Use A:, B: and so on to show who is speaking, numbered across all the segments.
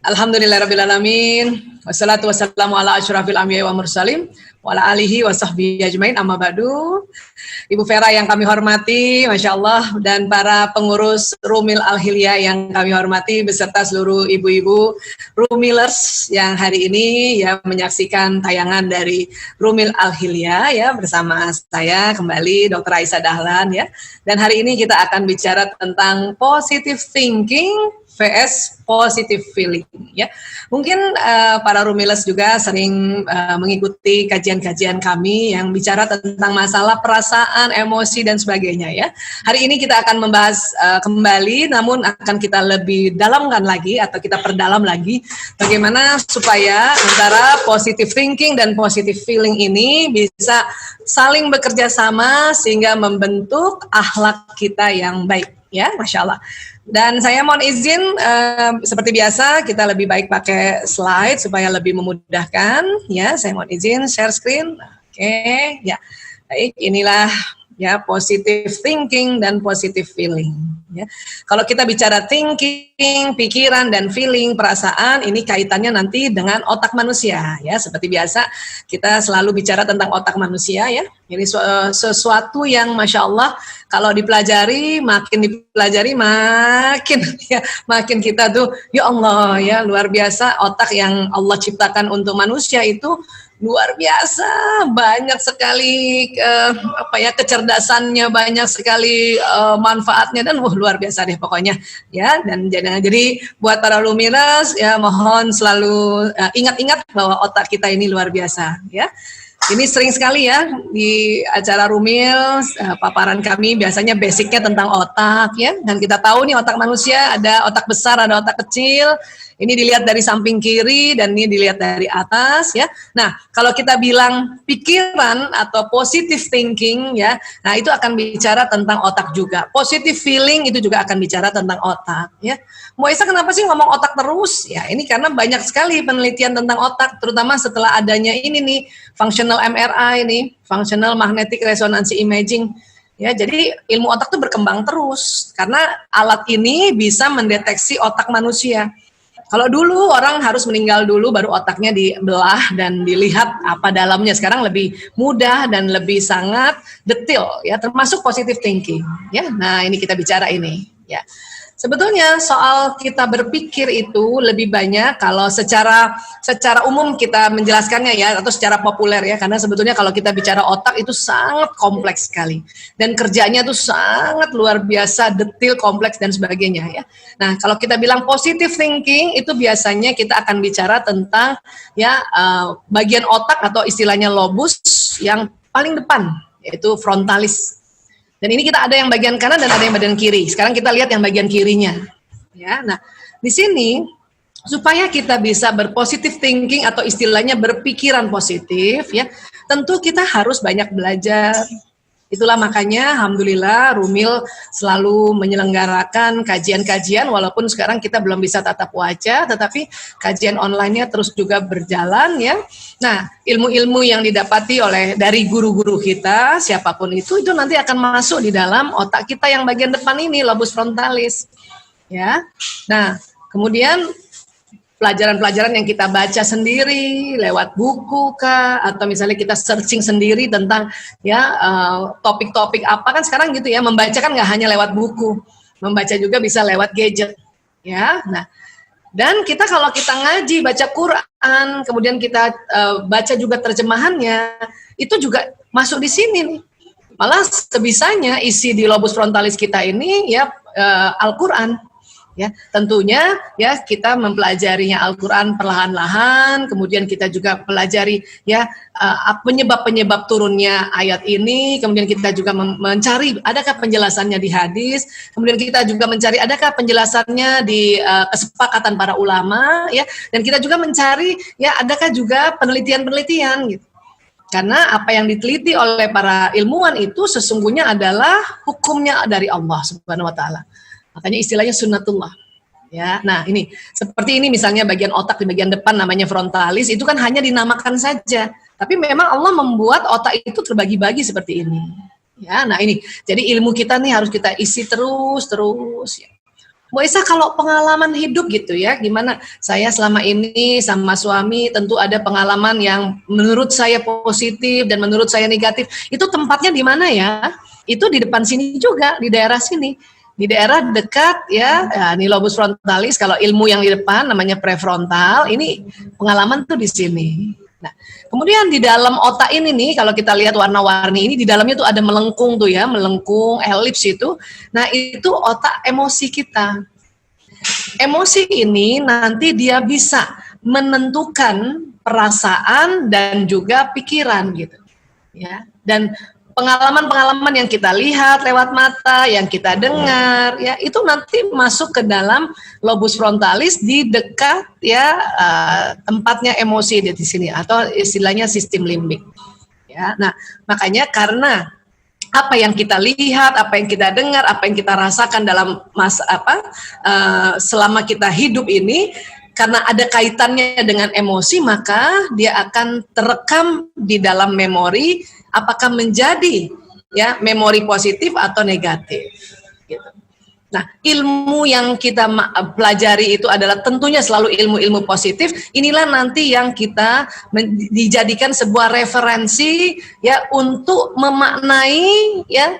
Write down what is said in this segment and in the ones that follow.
A: Alhamdulillahirrabbilalamin. Wassalatu wassalamu ala asyrafil anbiya'i wa mursalin wa ala alihi wa sahbihi ajmain, amma ba'du. Ibu Vera yang kami hormati, Masya Allah, dan para pengurus Rumil Al-Hilya yang kami hormati, beserta seluruh ibu-ibu Rumilers yang hari ini ya menyaksikan tayangan dari Rumil Al-Hilya ya bersama saya kembali Dr. Aisyah Dahlan ya. Dan hari ini kita akan bicara tentang positive thinking vs positive feeling ya. Mungkin para Rumilers juga sering mengikuti kajian-kajian kami yang bicara tentang masalah perasaan, emosi dan sebagainya ya. Hari ini kita akan membahas kembali, namun akan kita lebih dalamkan lagi atau kita perdalam lagi bagaimana supaya antara positive thinking dan positive feeling ini bisa saling bekerja sama sehingga membentuk akhlak kita yang baik ya, Masya Allah. Dan saya mohon izin, seperti biasa kita lebih baik pakai slide supaya lebih memudahkan. Ya, saya mohon izin share screen. Oke, ya, baik. Inilah ya positive thinking dan positive feeling. Ya, kalau kita bicara thinking, pikiran dan feeling, perasaan, ini kaitannya nanti dengan otak manusia. Ya, seperti biasa kita selalu bicara tentang otak manusia. Ya, ini sesuatu yang Masya Allah. Kalau dipelajari, makin makin kita tuh, ya Allah ya luar biasa otak yang Allah ciptakan untuk manusia itu luar biasa, banyak sekali kecerdasannya, banyak sekali manfaatnya dan luar biasa deh pokoknya ya. Dan jadi buat para Rumilers ya mohon selalu ingat-ingat bahwa otak kita ini luar biasa ya. Ini sering sekali ya di acara Rumil, paparan kami biasanya basicnya tentang otak ya. Dan kita tahu nih otak manusia ada otak besar, ada otak kecil. Ini dilihat dari samping kiri dan ini dilihat dari atas ya. Nah, kalau kita bilang pikiran atau positive thinking ya, nah itu akan bicara tentang otak juga. Positive feeling itu juga akan bicara tentang otak ya. Mbak Isa kenapa sih ngomong otak terus? Ya ini karena banyak sekali penelitian tentang otak, terutama setelah adanya ini nih, functional MRI nih, functional magnetic resonance imaging. Ya, jadi ilmu otak itu berkembang terus karena alat ini bisa mendeteksi otak manusia. Kalau dulu orang harus meninggal dulu baru otaknya dibelah dan dilihat apa dalamnya. Sekarang lebih mudah dan lebih sangat detail ya, termasuk positive thinking ya. Nah, ini kita bicara ini ya. Sebetulnya soal kita berpikir itu lebih banyak kalau secara umum kita menjelaskannya ya, atau secara populer ya, karena sebetulnya kalau kita bicara otak itu sangat kompleks sekali dan kerjanya itu sangat luar biasa, detail, kompleks dan sebagainya ya. Nah, kalau kita bilang positive thinking itu biasanya kita akan bicara tentang ya bagian otak atau istilahnya lobus yang paling depan, yaitu frontalis. Dan ini kita ada yang bagian kanan dan ada yang bagian kiri. Sekarang kita lihat yang bagian kirinya. Ya, nah di sini supaya kita bisa berpositive thinking atau istilahnya berpikiran positif, ya, tentu kita harus banyak belajar. Itulah makanya alhamdulillah Rumil selalu menyelenggarakan kajian-kajian walaupun sekarang kita belum bisa tatap wajah, tetapi kajian online-nya terus juga berjalan ya. Nah, ilmu-ilmu yang didapati dari guru-guru kita siapapun itu nanti akan masuk di dalam otak kita yang bagian depan ini, lobus frontalis. Ya. Nah, kemudian pelajaran-pelajaran yang kita baca sendiri lewat buku kah, atau misalnya kita searching sendiri tentang ya topik-topik apa, kan sekarang gitu ya, membaca kan nggak hanya lewat buku, membaca juga bisa lewat gadget ya. Nah, dan kita kalau kita ngaji baca Quran, kemudian kita baca juga terjemahannya, itu juga masuk di sini nih. Malah sebisanya isi di lobus frontalis kita ini ya Al-Quran. Ya, tentunya ya kita mempelajarinya Al-Quran perlahan-lahan, kemudian kita juga pelajari ya penyebab-penyebab turunnya ayat ini, kemudian kita juga mencari adakah penjelasannya di hadis, kemudian kita juga mencari adakah penjelasannya di kesepakatan para ulama ya, dan kita juga mencari ya adakah juga penelitian-penelitian gitu. Karena apa yang diteliti oleh para ilmuwan itu sesungguhnya adalah hukumnya dari Allah Subhanahu wa taala. Makanya istilahnya sunnatullah. Ya, nah ini seperti ini misalnya bagian otak di bagian depan namanya frontalis itu kan hanya dinamakan saja, tapi memang Allah membuat otak itu terbagi-bagi seperti ini. Ya, nah ini jadi ilmu kita nih harus kita isi terus ya. Bu Esa, kalau pengalaman hidup gitu ya, gimana? Saya selama ini sama suami tentu ada pengalaman yang menurut saya positif dan menurut saya negatif. Itu tempatnya di mana ya? Itu di depan sini juga, di daerah sini. Di daerah dekat ya, ini lobus frontalis. Kalau ilmu yang di depan namanya prefrontal, ini pengalaman tuh di sini. Nah, kemudian di dalam otak ini nih, kalau kita lihat warna-warni ini, di dalamnya tuh ada melengkung tuh ya, melengkung, elips itu. Nah, itu otak emosi kita. Emosi ini nanti dia bisa menentukan perasaan dan juga pikiran gitu. Ya. Dan pengalaman-pengalaman yang kita lihat lewat mata, yang kita dengar, ya itu nanti masuk ke dalam lobus frontalis di dekat ya tempatnya emosi di sini atau istilahnya sistem limbik. Ya, nah makanya karena apa yang kita lihat, apa yang kita dengar, apa yang kita rasakan dalam selama kita hidup ini, karena ada kaitannya dengan emosi, maka dia akan terekam di dalam memori. Apakah menjadi ya memori positif atau negatif. Gitu. Nah, ilmu yang kita pelajari itu adalah tentunya selalu ilmu-ilmu positif. Inilah nanti yang kita dijadikan sebuah referensi ya untuk memaknai ya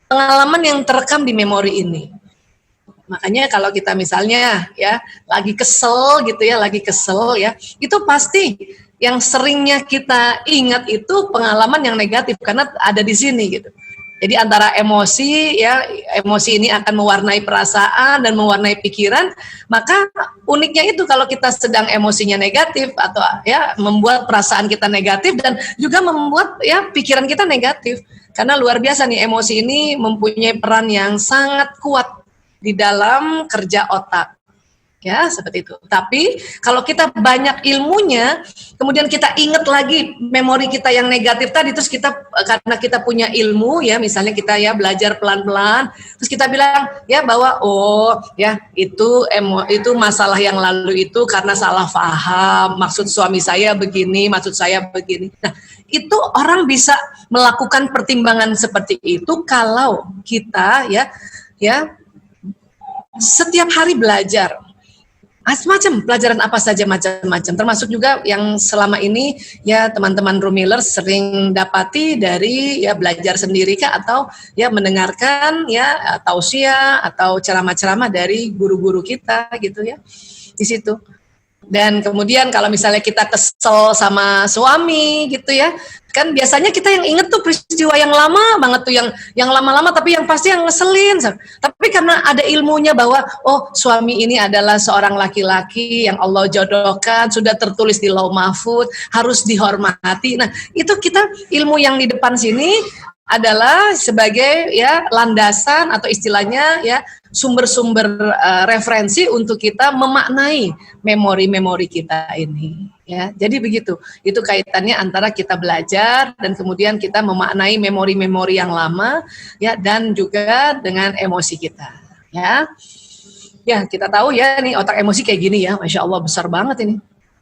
A: pengalaman yang terekam di memori ini. Makanya kalau kita misalnya ya lagi kesel gitu ya, itu pasti yang seringnya kita ingat itu pengalaman yang negatif karena ada di sini gitu. Jadi antara emosi ya, emosi ini akan mewarnai perasaan dan mewarnai pikiran, maka uniknya itu kalau kita sedang emosinya negatif atau ya membuat perasaan kita negatif dan juga membuat ya pikiran kita negatif. Karena luar biasa nih emosi ini mempunyai peran yang sangat kuat di dalam kerja otak. Ya, seperti itu. Tapi kalau kita banyak ilmunya, kemudian kita ingat lagi memori kita yang negatif tadi, terus kita karena kita punya ilmu ya, misalnya kita ya belajar pelan-pelan, terus kita bilang ya bahwa oh ya itu masalah yang lalu itu karena salah paham, maksud suami saya begini, maksud saya begini. Nah, itu orang bisa melakukan pertimbangan seperti itu kalau kita ya setiap hari belajar. Macam pelajaran apa saja macam-macam, termasuk juga yang selama ini ya teman-teman Rumillers sering dapati dari ya belajar sendiri kah atau ya mendengarkan ya tausiah atau ceramah-ceramah dari guru-guru kita gitu ya di situ. Dan kemudian kalau misalnya kita kesel sama suami gitu ya, kan biasanya kita yang inget tuh peristiwa yang lama banget tuh, yang lama-lama tapi yang pasti yang ngeselin. Tapi karena ada ilmunya bahwa oh suami ini adalah seorang laki-laki yang Allah jodohkan, sudah tertulis di Lauh Mahfuz, harus dihormati. Nah itu kita ilmu yang di depan sini adalah sebagai ya landasan atau istilahnya ya sumber-sumber referensi untuk kita memaknai memori-memori kita ini ya. Jadi begitu. Itu kaitannya antara kita belajar dan kemudian kita memaknai memori-memori yang lama ya dan juga dengan emosi kita ya. Ya, kita tahu ya nih otak emosi kayak gini ya. Masya Allah besar banget ini.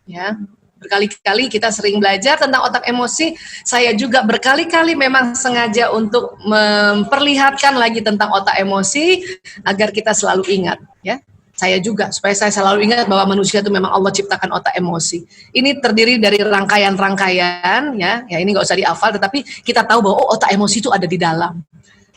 A: Ya. Berkali-kali kita sering belajar tentang otak emosi. Saya juga berkali-kali memang sengaja untuk memperlihatkan lagi tentang otak emosi agar kita selalu ingat ya. Saya juga supaya saya selalu ingat bahwa manusia itu memang Allah ciptakan otak emosi. Ini terdiri dari rangkaian-rangkaian ya. Ya ini nggak usah dihafal, tetapi kita tahu bahwa oh, otak emosi itu ada di dalam.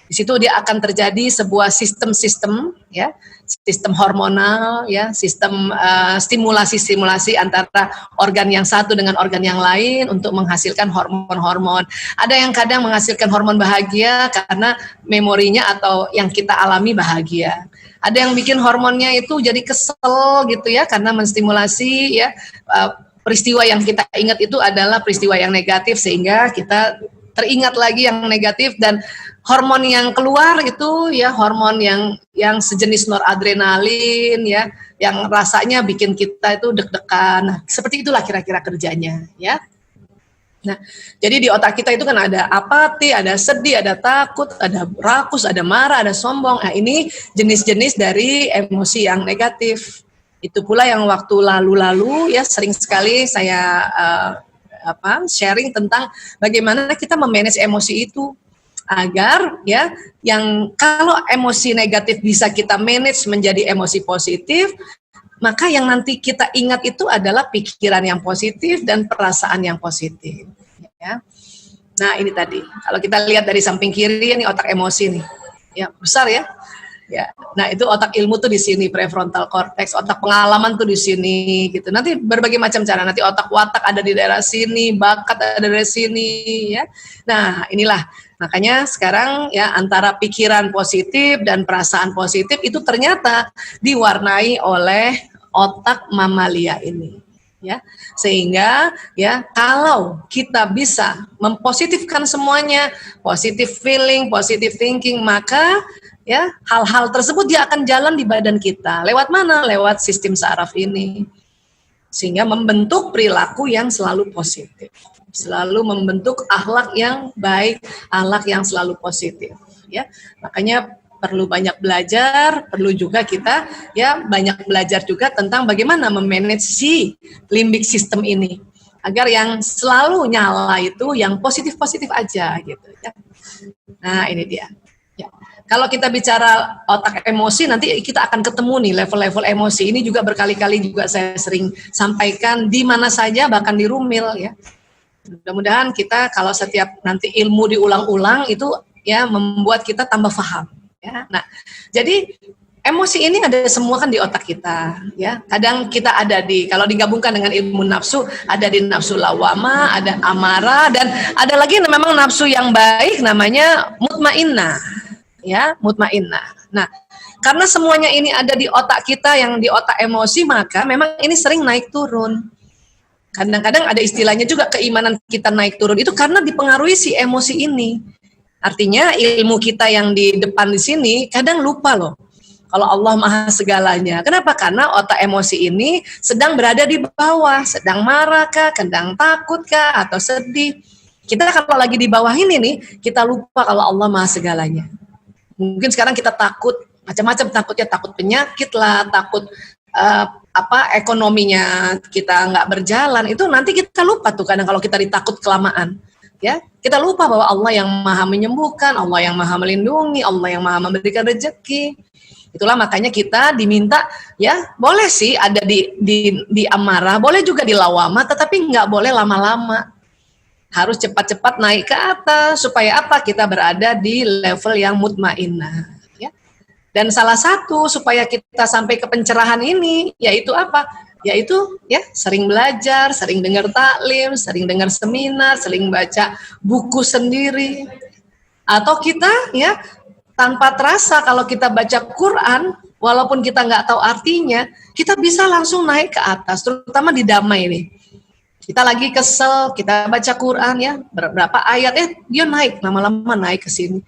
A: Di situ dia akan terjadi sebuah sistem-sistem ya, sistem hormonal ya, sistem stimulasi-stimulasi antara organ yang satu dengan organ yang lain untuk menghasilkan hormon-hormon. Ada yang kadang menghasilkan hormon bahagia karena memorinya atau yang kita alami bahagia. Ada yang bikin hormonnya itu jadi kesel gitu ya karena menstimulasi ya peristiwa yang kita ingat itu adalah peristiwa yang negatif sehingga kita teringat lagi yang negatif, dan hormon yang keluar itu ya hormon yang sejenis noradrenalin ya, yang rasanya bikin kita itu deg-degan. Nah, seperti itulah kira-kira kerjanya ya. Nah, jadi di otak kita itu kan ada apati, ada sedih, ada takut, ada rakus, ada marah, ada sombong. Nah, ini jenis-jenis dari emosi yang negatif. Itu pula yang waktu lalu-lalu ya sering sekali saya sharing tentang bagaimana kita memanage emosi itu. agar ya yang kalau emosi negatif bisa kita manage menjadi emosi positif, maka yang nanti kita ingat itu adalah pikiran yang positif dan perasaan yang positif. Ya. Nah ini tadi, kalau kita lihat dari samping kiri ini otak emosi nih, ya besar ya. Ya, nah itu otak ilmu tuh di sini, prefrontal cortex, otak pengalaman tuh di sini, gitu. Nanti berbagai macam cara, nanti otak watak ada di daerah sini, bakat ada di daerah sini, ya. Nah inilah makanya sekarang ya antara pikiran positif dan perasaan positif itu ternyata diwarnai oleh otak mamalia ini. Ya, sehingga ya kalau kita bisa mempositifkan semuanya, positive feeling, positive thinking, maka ya hal-hal tersebut dia akan jalan di badan kita. Lewat mana? Lewat sistem saraf ini. Sehingga membentuk perilaku yang selalu positif. Selalu membentuk akhlak yang baik, akhlak yang selalu positif, ya. Makanya perlu banyak belajar, perlu juga kita ya banyak belajar juga tentang bagaimana memanage si limbik system ini agar yang selalu nyala itu yang positif-positif aja gitu ya. Nah, ini dia. Ya. Kalau kita bicara otak emosi nanti kita akan ketemu nih level-level emosi. Ini juga berkali-kali juga saya sering sampaikan di mana saja bahkan di Rumil ya. Mudah-mudahan kita kalau setiap nanti ilmu diulang-ulang itu ya membuat kita tambah paham. Ya, nah, jadi emosi ini ada semua kan di otak kita, ya. Kadang kita ada di, kalau digabungkan dengan ilmu nafsu, ada di nafsu lawama, ada amarah, dan ada lagi memang nafsu yang baik namanya mutmainnah, ya, mutmainnah. Nah, karena semuanya ini ada di otak kita, yang di otak emosi, maka memang ini sering naik turun. Kadang-kadang ada istilahnya juga keimanan kita naik turun itu karena dipengaruhi si emosi ini. Artinya ilmu kita yang di depan di sini kadang lupa loh. Kalau Allah Maha segalanya. Kenapa? Karena otak emosi ini sedang berada di bawah, sedang marah kah, sedang takut kah, atau sedih. Kita kalau lagi di bawah ini nih, kita lupa kalau Allah Maha segalanya. Mungkin sekarang kita takut macam-macam, takutnya takut penyakit lah, takut ekonominya kita nggak berjalan. Itu nanti kita lupa tuh kadang kalau kita ditakut kelamaan. Ya, kita lupa bahwa Allah yang Maha menyembuhkan, Allah yang Maha melindungi, Allah yang Maha memberikan rezeki. Itulah makanya kita diminta ya, boleh sih ada di amarah, boleh juga di lawama, tetapi nggak boleh lama-lama. Harus cepat-cepat naik ke atas supaya apa? Kita berada di level yang mutmainnah, ya. Dan salah satu supaya kita sampai ke pencerahan ini yaitu apa? Yaitu ya sering belajar, sering dengar taklim, sering dengar seminar, sering baca buku sendiri. Atau kita ya tanpa terasa kalau kita baca Quran, walaupun kita nggak tahu artinya, kita bisa langsung naik ke atas, terutama di damai nih. Kita lagi kesel, kita baca Quran ya, beberapa ayat dia naik, lama-lama naik ke sini.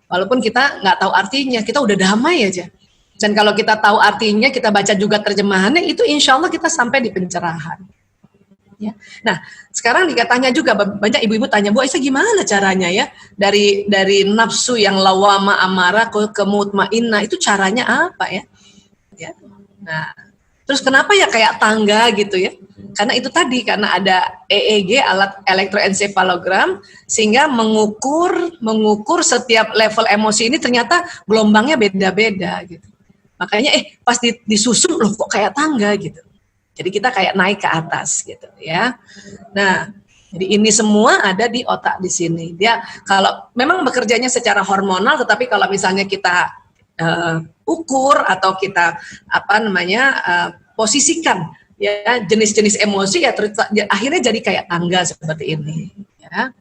A: Walaupun kita nggak tahu artinya, kita udah damai aja. Dan kalau kita tahu artinya, kita baca juga terjemahannya, itu insya Allah kita sampai di pencerahan. Ya. Nah, sekarang dikatanya juga, banyak ibu-ibu tanya, Bu Aisyah gimana caranya ya? Dari nafsu yang lawama amarah ke mutmainnah, itu caranya apa ya? Ya. Nah, terus kenapa ya kayak tangga gitu ya? Karena itu tadi, karena ada EEG, alat elektroencephalogram, sehingga mengukur setiap level emosi ini ternyata gelombangnya beda-beda gitu. Makanya pas disusun loh kok kayak tangga gitu. Jadi kita kayak naik ke atas gitu ya. Nah, jadi ini semua ada di otak di sini. Dia kalau memang bekerjanya secara hormonal, tetapi kalau misalnya kita ukur atau kita posisikan ya jenis-jenis emosi ya akhirnya jadi kayak tangga seperti ini ya.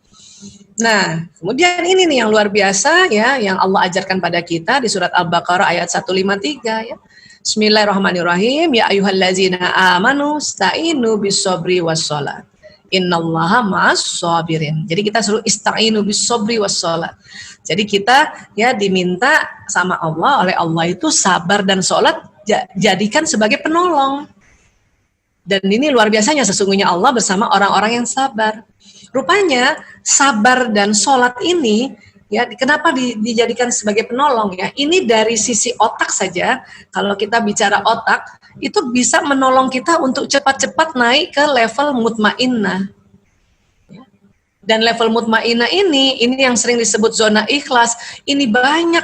A: Nah, kemudian ini nih yang luar biasa ya, yang Allah ajarkan pada kita di surat Al-Baqarah ayat 153 ya. Bismillahirrahmanirrahim. Ya ayyuhallazina amanu sta'inu bis-sabri was-shalah. Innallaha ma'as-sabirin. Jadi kita suruh ista'inu bis-sabri was-shalah. Jadi kita ya diminta sama Allah, oleh Allah itu sabar dan sholat jadikan sebagai penolong. Dan ini luar biasanya sesungguhnya Allah bersama orang-orang yang sabar. Rupanya sabar dan sholat ini ya kenapa dijadikan sebagai penolong ya? Ini dari sisi otak saja. Kalau kita bicara otak itu bisa menolong kita untuk cepat-cepat naik ke level mutmainnah. Ya. Dan level mutmainah ini yang sering disebut zona ikhlas, ini banyak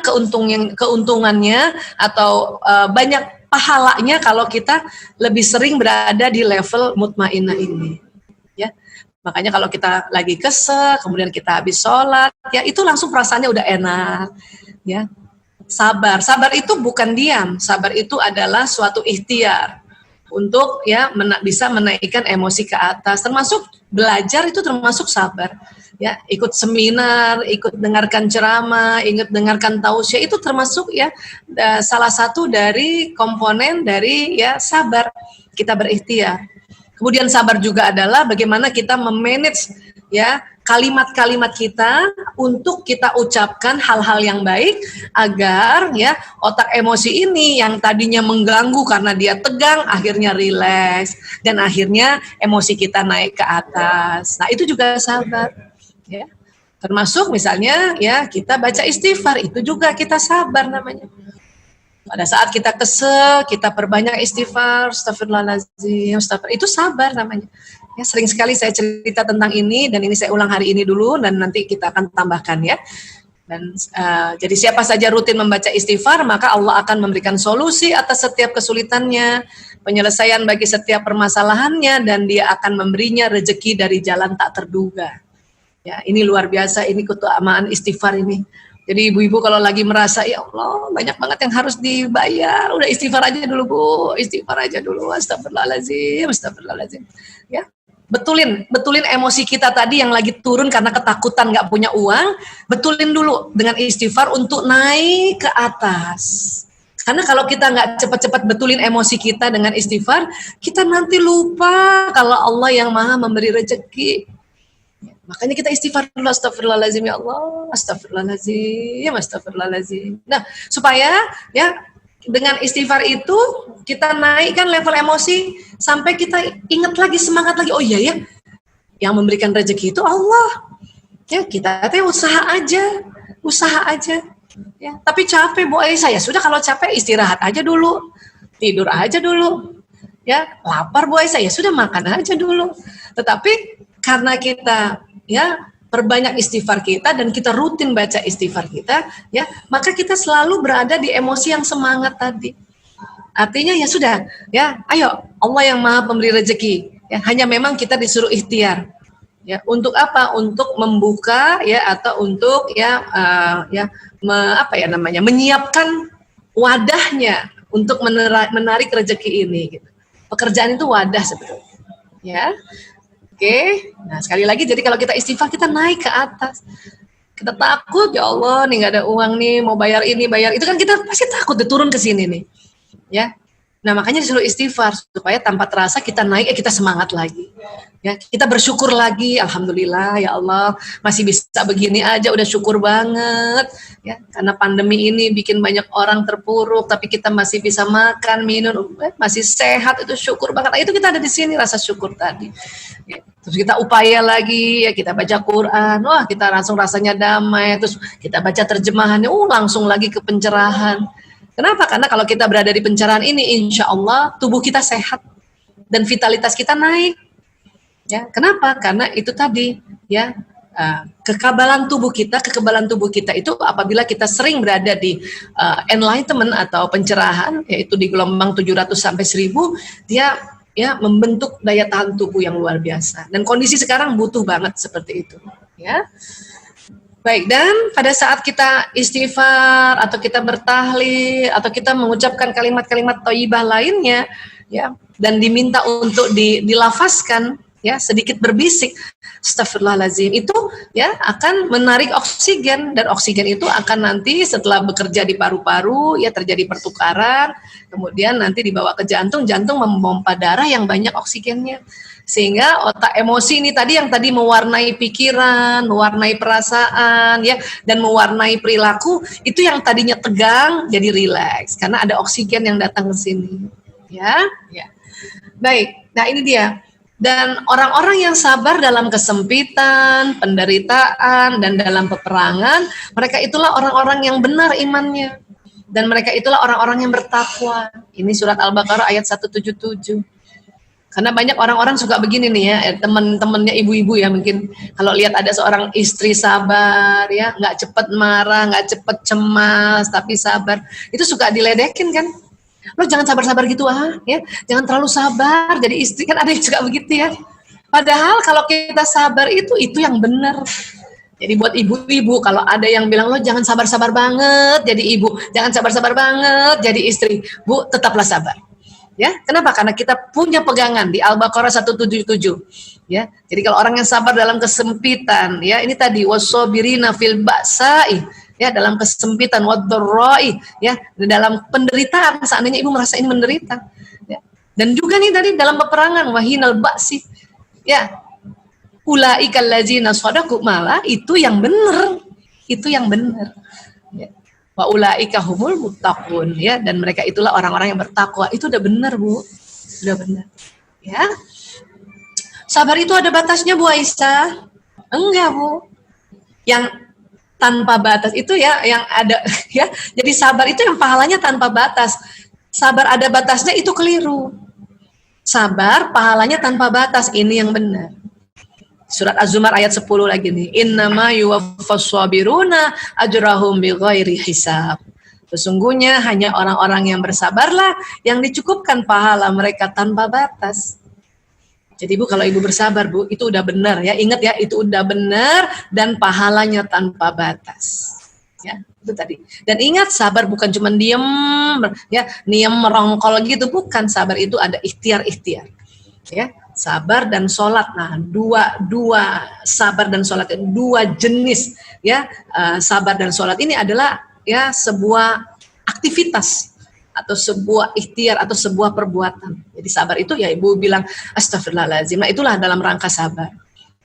A: keuntungannya atau banyak pahalanya kalau kita lebih sering berada di level mutmainah ini. Ya, makanya kalau kita lagi kesel, kemudian kita habis sholat, ya itu langsung perasaannya udah enak. Ya, sabar itu bukan diam, sabar itu adalah suatu ikhtiar untuk ya bisa menaikkan emosi ke atas, termasuk belajar itu termasuk sabar. Ya, ikut seminar, ikut dengarkan ceramah, ikut dengarkan tausiah itu termasuk ya salah satu dari komponen dari ya sabar, kita berikhtiar. Kemudian sabar juga adalah bagaimana kita memanage ya kalimat-kalimat kita untuk kita ucapkan hal-hal yang baik agar ya otak emosi ini yang tadinya mengganggu karena dia tegang akhirnya rileks dan akhirnya emosi kita naik ke atas. Nah, itu juga sabar ya. Termasuk misalnya ya kita baca istighfar, itu juga kita sabar namanya. Pada saat kita kesel, kita perbanyak istighfar, astagfirullahaladzim, itu sabar namanya. Ya, sering sekali saya cerita tentang ini, dan ini saya ulang hari ini dulu, dan nanti kita akan tambahkan ya. Dan jadi siapa saja rutin membaca istighfar, maka Allah akan memberikan solusi atas setiap kesulitannya, penyelesaian bagi setiap permasalahannya, dan dia akan memberinya rezeki dari jalan tak terduga. Ya, ini luar biasa, ini keutamaan istighfar ini. Jadi ibu-ibu kalau lagi merasa, ya Allah banyak banget yang harus dibayar, udah istighfar aja dulu Bu, istighfar aja dulu, astagfirullahaladzim, astagfirullahaladzim. Ya, betulin emosi kita tadi yang lagi turun karena ketakutan nggak punya uang, betulin dulu dengan istighfar untuk naik ke atas. Karena kalau kita nggak cepat-cepat betulin emosi kita dengan istighfar, kita nanti lupa kalau Allah yang maha memberi rezeki. Makanya kita istighfar dulu, astagfirullahaladzim ya Allah, astagfirullahaladzim, astagfirullahaladzim. Nah, supaya ya dengan istighfar itu kita naikkan level emosi sampai kita ingat lagi, semangat lagi. Oh iya ya, yang memberikan rezeki itu Allah. Ya, kita usaha aja. Ya, tapi capek Bu Aisyah, ya sudah kalau capek istirahat aja dulu, tidur aja dulu. Ya, lapar Bu Aisyah, ya sudah makan aja dulu. Tetapi karena kita ya perbanyak istighfar kita dan kita rutin baca istighfar kita, ya maka kita selalu berada di emosi yang semangat tadi. Artinya ya sudah, ya ayo Allah yang maha pemberi rezeki. Ya, hanya memang kita disuruh ikhtiar. Ya, untuk apa? Untuk membuka ya atau untuk menyiapkan wadahnya untuk menarik rezeki ini. Gitu. Pekerjaan itu wadah sebetulnya. Ya. Oke, nah sekali lagi, jadi kalau kita istighfar kita naik ke atas. Kita takut, ya Allah, nih nggak ada uang nih, mau bayar ini, bayar itu kan kita pasti takut diturun ke sini nih, ya. Nah makanya disuruh istighfar supaya tanpa terasa kita naik, kita semangat lagi. Ya, kita bersyukur lagi, alhamdulillah ya Allah masih bisa begini aja, udah syukur banget. Ya, karena pandemi ini bikin banyak orang terpuruk, tapi kita masih bisa makan, minum, masih sehat, itu syukur banget. Nah, itu kita ada di sini rasa syukur tadi. Ya, terus kita upaya lagi, ya kita baca Quran, wah kita langsung rasanya damai. Terus kita baca terjemahannya, langsung lagi ke pencerahan. Kenapa? Karena kalau kita berada di pencerahan ini, insya Allah tubuh kita sehat dan vitalitas kita naik. Ya, kenapa? Karena itu tadi, ya kekebalan tubuh kita itu apabila kita sering berada di enlightenment atau pencerahan, yaitu di gelombang 700 sampai 1000, dia ya membentuk daya tahan tubuh yang luar biasa. Dan kondisi sekarang butuh banget seperti itu. Ya. Baik, dan pada saat kita istighfar atau kita bertahlil atau kita mengucapkan kalimat-kalimat thayyibah lainnya, ya, dan diminta untuk dilafazkan, ya sedikit berbisik, astagfirullahaladzim, itu ya akan menarik oksigen, dan oksigen itu akan nanti setelah bekerja di paru-paru ya terjadi pertukaran, kemudian nanti dibawa ke jantung, jantung memompa darah yang banyak oksigennya, sehingga otak emosi ini tadi yang tadi mewarnai pikiran, mewarnai perasaan ya, dan mewarnai perilaku, itu yang tadinya tegang jadi rileks karena ada oksigen yang datang ke sini, ya. Baik, nah ini dia. Dan orang-orang yang sabar dalam kesempitan, penderitaan, dan dalam peperangan, mereka itulah orang-orang yang benar imannya. Dan mereka itulah orang-orang yang bertakwa. Ini surat Al-Baqarah ayat 177. Karena banyak orang-orang suka begini nih ya, teman-temannya ibu-ibu ya, mungkin kalau lihat ada seorang istri sabar ya, nggak cepet marah, nggak cepet cemas, tapi sabar, itu suka diledekin kan. Lo jangan sabar-sabar gitu ya, jangan terlalu sabar jadi istri, kan ada yang suka begitu ya. Padahal kalau kita sabar itu yang benar. Jadi buat ibu-ibu, kalau ada yang bilang lo jangan sabar-sabar banget jadi ibu, jangan sabar-sabar banget jadi istri, Bu, tetaplah sabar. Ya, kenapa? Karena kita punya pegangan di Al-Baqarah 177. Ya, jadi kalau orang yang sabar dalam kesempitan, ya ini tadi wasobirina fil ba'sa'i, ya dalam kesempitan, wadharra'i, ya dalam penderitaan, seandainya ibu merasa ini menderita, ya. Dan juga nih tadi dalam peperangan wahinal ba'si, ya ulaikal ladzina shadaqu, malah itu yang benar, itu yang benar. Ya. Wa ulaika humul muttaqun, ya, dan mereka itulah orang-orang yang bertakwa. Itu udah benar, Bu. Udah benar. Ya. Sabar itu ada batasnya, Bu Aisyah? Enggak, Bu. Yang tanpa batas itu ya yang ada ya. Jadi sabar itu yang pahalanya tanpa batas. Sabar ada batasnya itu keliru. Sabar pahalanya tanpa batas, ini yang benar. Surat Az-Zumar ayat 10 lagi nih. Innama yuwaffas sabiruna ajrahum bighairi hisab. Sesungguhnya hanya orang-orang yang bersabarlah yang dicukupkan pahala mereka tanpa batas. Jadi Bu, kalau Ibu bersabar Bu, itu udah benar ya. Ingat ya, itu udah benar dan pahalanya tanpa batas. Ya, itu tadi. Dan ingat, sabar bukan cuma diem ya, diem merongkol gitu, bukan. Sabar itu ada ikhtiar-ikhtiar. Ya. Sabar dan sholat, nah dua sabar dan sholat, dua jenis ya. Sabar dan sholat ini adalah ya sebuah aktivitas atau sebuah ikhtiar atau sebuah perbuatan. Jadi sabar itu ya Ibu bilang astagfirullahaladzim, nah itulah dalam rangka sabar.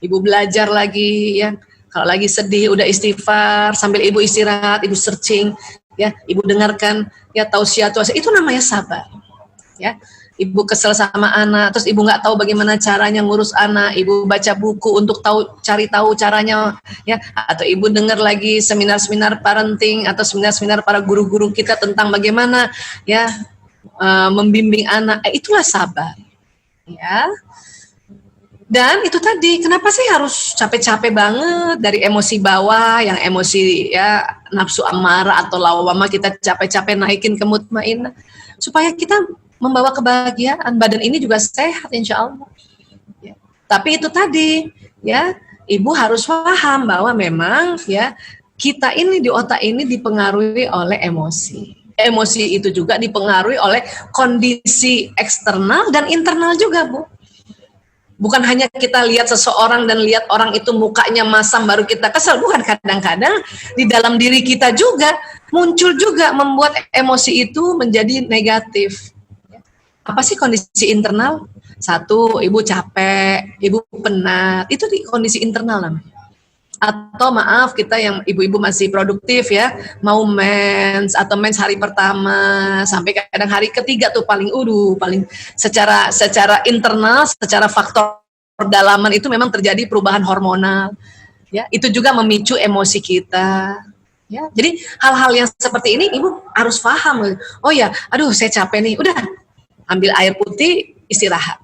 A: Ibu belajar lagi ya, kalau lagi sedih udah istighfar sambil Ibu istirahat, Ibu searching ya, Ibu dengarkan ya tausiah, itu namanya sabar ya. Ibu kesel sama anak, terus Ibu nggak tahu bagaimana caranya ngurus anak, Ibu baca buku untuk cari tahu caranya, ya, atau Ibu dengar lagi seminar-seminar parenting atau seminar-seminar para guru-guru kita tentang bagaimana, ya, membimbing anak, itulah sabar, ya. Dan itu tadi, kenapa sih harus capek-capek banget dari emosi bawah, yang emosi ya nafsu amarah atau lawamah kita capek-capek naikin ke mutmainah, supaya kita membawa kebahagiaan, badan ini juga sehat insya Allah. Ya. Tapi itu tadi, ya Ibu harus paham bahwa memang ya kita ini di otak ini dipengaruhi oleh emosi. Emosi itu juga dipengaruhi oleh kondisi eksternal dan internal juga, Bu. Bukan hanya kita lihat seseorang dan lihat orang itu mukanya masam baru kita kesal, bukan. Kadang-kadang di dalam diri kita juga muncul juga membuat emosi itu menjadi negatif. Apa sih kondisi internal? Satu, Ibu capek, Ibu penat, itu di kondisi internal namanya. Atau maaf, kita yang ibu-ibu masih produktif ya, mau mens atau mens hari pertama sampai kadang hari ketiga tuh paling secara internal, secara faktor perdalaman itu memang terjadi perubahan hormonal. Ya, itu juga memicu emosi kita. Ya, jadi hal-hal yang seperti ini Ibu harus paham. Oh ya, aduh saya capek nih, udah ambil air putih, istirahat.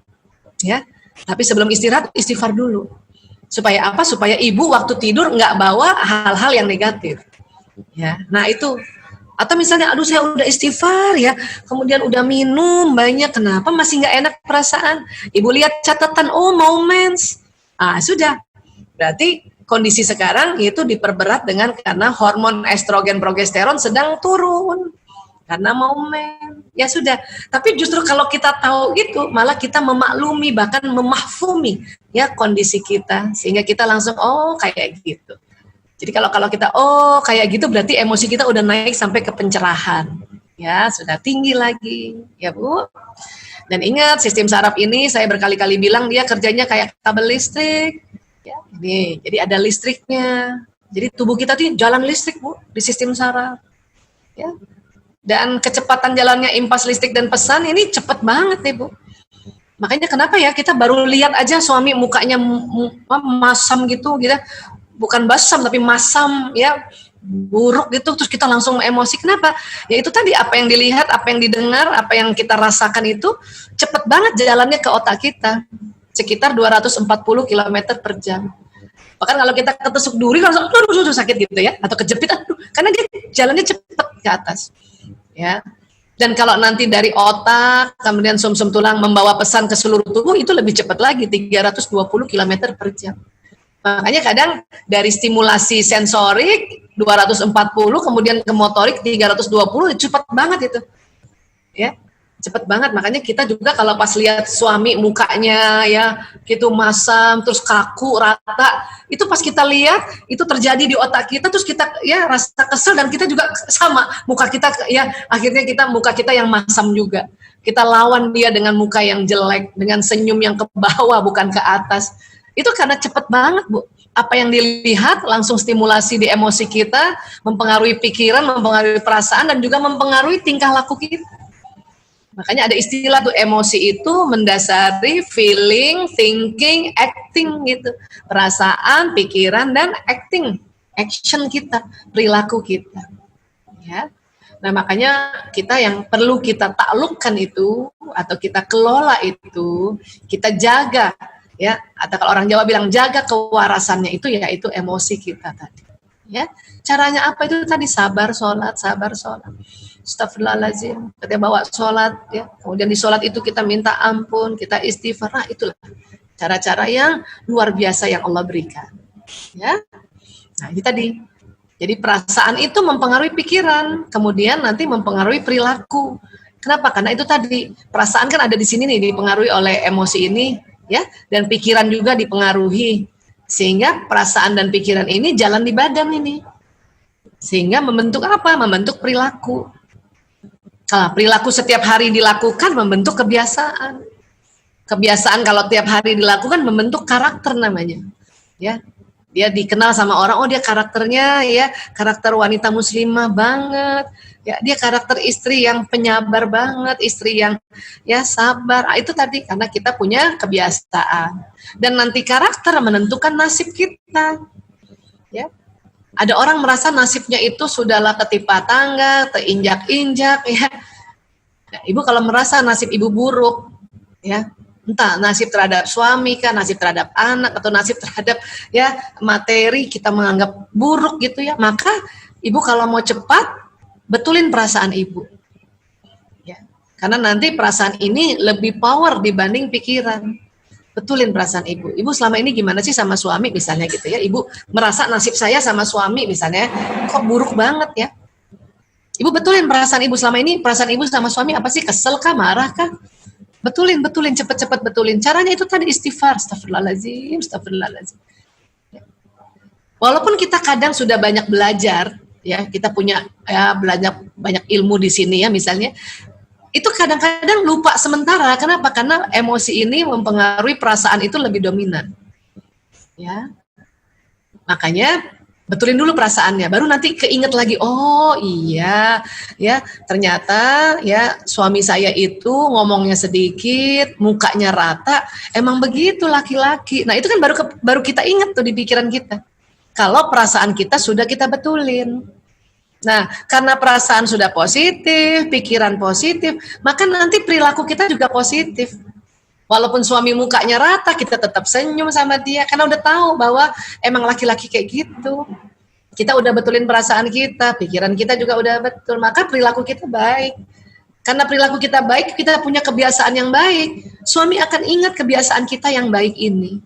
A: Ya. Tapi sebelum istirahat, istighfar dulu. Supaya apa? Supaya Ibu waktu tidur nggak bawa hal-hal yang negatif. Ya. Nah itu. Atau misalnya, aduh saya udah istighfar ya, kemudian udah minum banyak, kenapa masih nggak enak perasaan? Ibu lihat catatan, oh mau mens. Sudah. Berarti kondisi sekarang itu diperberat karena hormon estrogen progesteron sedang turun. Karena mau men, ya sudah. Tapi justru kalau kita tahu gitu, malah kita memaklumi, bahkan memahfumi ya kondisi kita, sehingga kita langsung oh kayak gitu. Jadi kalau kita oh kayak gitu, berarti emosi kita udah naik sampai ke pencerahan, ya sudah tinggi lagi, ya Bu. Dan ingat sistem saraf ini saya berkali-kali bilang dia kerjanya kayak kabel listrik, ya ini. Jadi ada listriknya. Jadi tubuh kita tuh jalan listrik Bu di sistem saraf, ya. Dan kecepatan jalannya impas listrik dan pesan ini cepat banget nih Bu. Makanya kenapa ya kita baru lihat aja suami mukanya masam gitu, bukan basam tapi masam ya, buruk gitu, terus kita langsung emosi. Kenapa? Ya itu tadi, apa yang dilihat, apa yang didengar, apa yang kita rasakan itu cepet banget jalannya ke otak kita, sekitar 240 km per jam. Bahkan kalau kita ketusuk duri langsung aduh sakit gitu ya, atau kejepit aduh, karena dia jalannya cepet ke atas ya. Dan kalau nanti dari otak kemudian sumsum tulang membawa pesan ke seluruh tubuh, itu lebih cepat lagi, 320 km per jam. Makanya kadang dari stimulasi sensorik 240 kemudian ke motorik 320, cepat banget itu. Ya, cepat banget. Makanya kita juga kalau pas lihat suami mukanya ya gitu masam terus kaku rata, itu pas kita lihat itu terjadi di otak kita, terus kita ya rasa kesel, dan kita juga sama muka kita ya, akhirnya kita muka kita yang masam juga. Kita lawan dia dengan muka yang jelek, dengan senyum yang ke bawah bukan ke atas. Itu karena cepet banget, Bu. Apa yang dilihat langsung stimulasi di emosi kita, mempengaruhi pikiran, mempengaruhi perasaan, dan juga mempengaruhi tingkah laku kita. Makanya ada istilah tuh, emosi itu mendasari feeling, thinking, acting gitu. Perasaan, pikiran, dan acting, action kita, perilaku kita. Ya. Nah makanya kita yang perlu kita taklukkan itu, atau kita kelola itu, kita jaga. Ya, atau kalau orang Jawa bilang jaga kewarasannya itu, yaitu emosi kita tadi. Ya, caranya apa itu tadi? Sabar sholat. Astagfirullahaladzim, kita bawa sholat, ya. Kemudian di sholat itu kita minta ampun, kita istighfar. Nah, itulah cara-cara yang luar biasa yang Allah berikan. Ya, nah ini tadi. Jadi perasaan itu mempengaruhi pikiran, kemudian nanti mempengaruhi perilaku. Kenapa? Karena itu tadi, perasaan kan ada di sini nih, dipengaruhi oleh emosi ini. Ya, dan pikiran juga dipengaruhi, sehingga perasaan dan pikiran ini jalan di badan ini, sehingga membentuk apa? Membentuk perilaku. Kalau perilaku setiap hari dilakukan membentuk kebiasaan. Kebiasaan kalau tiap hari dilakukan membentuk karakter namanya. Ya, dia dikenal sama orang, oh dia karakternya ya karakter wanita muslimah banget. Ya, dia karakter istri yang penyabar banget, istri yang ya sabar. Nah, itu tadi karena kita punya kebiasaan. Dan nanti karakter menentukan nasib kita. Ya. Ada orang merasa nasibnya itu sudahlah ketimpa tangga, terinjak-injak ya. Nah, ibu kalau merasa nasib ibu buruk ya, entah nasib terhadap suami kan, nasib terhadap anak, atau nasib terhadap ya materi kita menganggap buruk gitu ya, maka ibu kalau mau cepat betulin perasaan ibu, ya. Karena nanti perasaan ini lebih power dibanding pikiran. Betulin perasaan ibu. Ibu selama ini gimana sih sama suami misalnya gitu ya? Ibu merasa nasib saya sama suami misalnya kok buruk banget ya. Ibu betulin perasaan ibu selama ini. Perasaan ibu sama suami apa sih? Kesel kah? Marah kah? Betulin, cepet-cepet betulin. Caranya itu tadi istighfar. Astagfirullahaladzim. Walaupun kita kadang sudah banyak belajar, ya kita punya ya belajar banyak ilmu di sini ya misalnya, itu kadang-kadang lupa sementara. Kenapa? Karena emosi ini mempengaruhi perasaan itu lebih dominan. Ya, makanya betulin dulu perasaannya, baru nanti keinget lagi. Oh iya, ya ternyata ya suami saya itu ngomongnya sedikit, mukanya rata, emang begitu laki-laki. Nah itu kan baru kita inget tuh di pikiran kita. Kalau perasaan kita sudah kita betulin. Nah, karena perasaan sudah positif, pikiran positif, maka nanti perilaku kita juga positif. Walaupun suami mukanya rata, kita tetap senyum sama dia, karena udah tahu bahwa emang laki-laki kayak gitu. Kita udah betulin perasaan kita, pikiran kita juga udah betul, maka perilaku kita baik. Karena perilaku kita baik, kita punya kebiasaan yang baik. Suami akan ingat kebiasaan kita yang baik ini.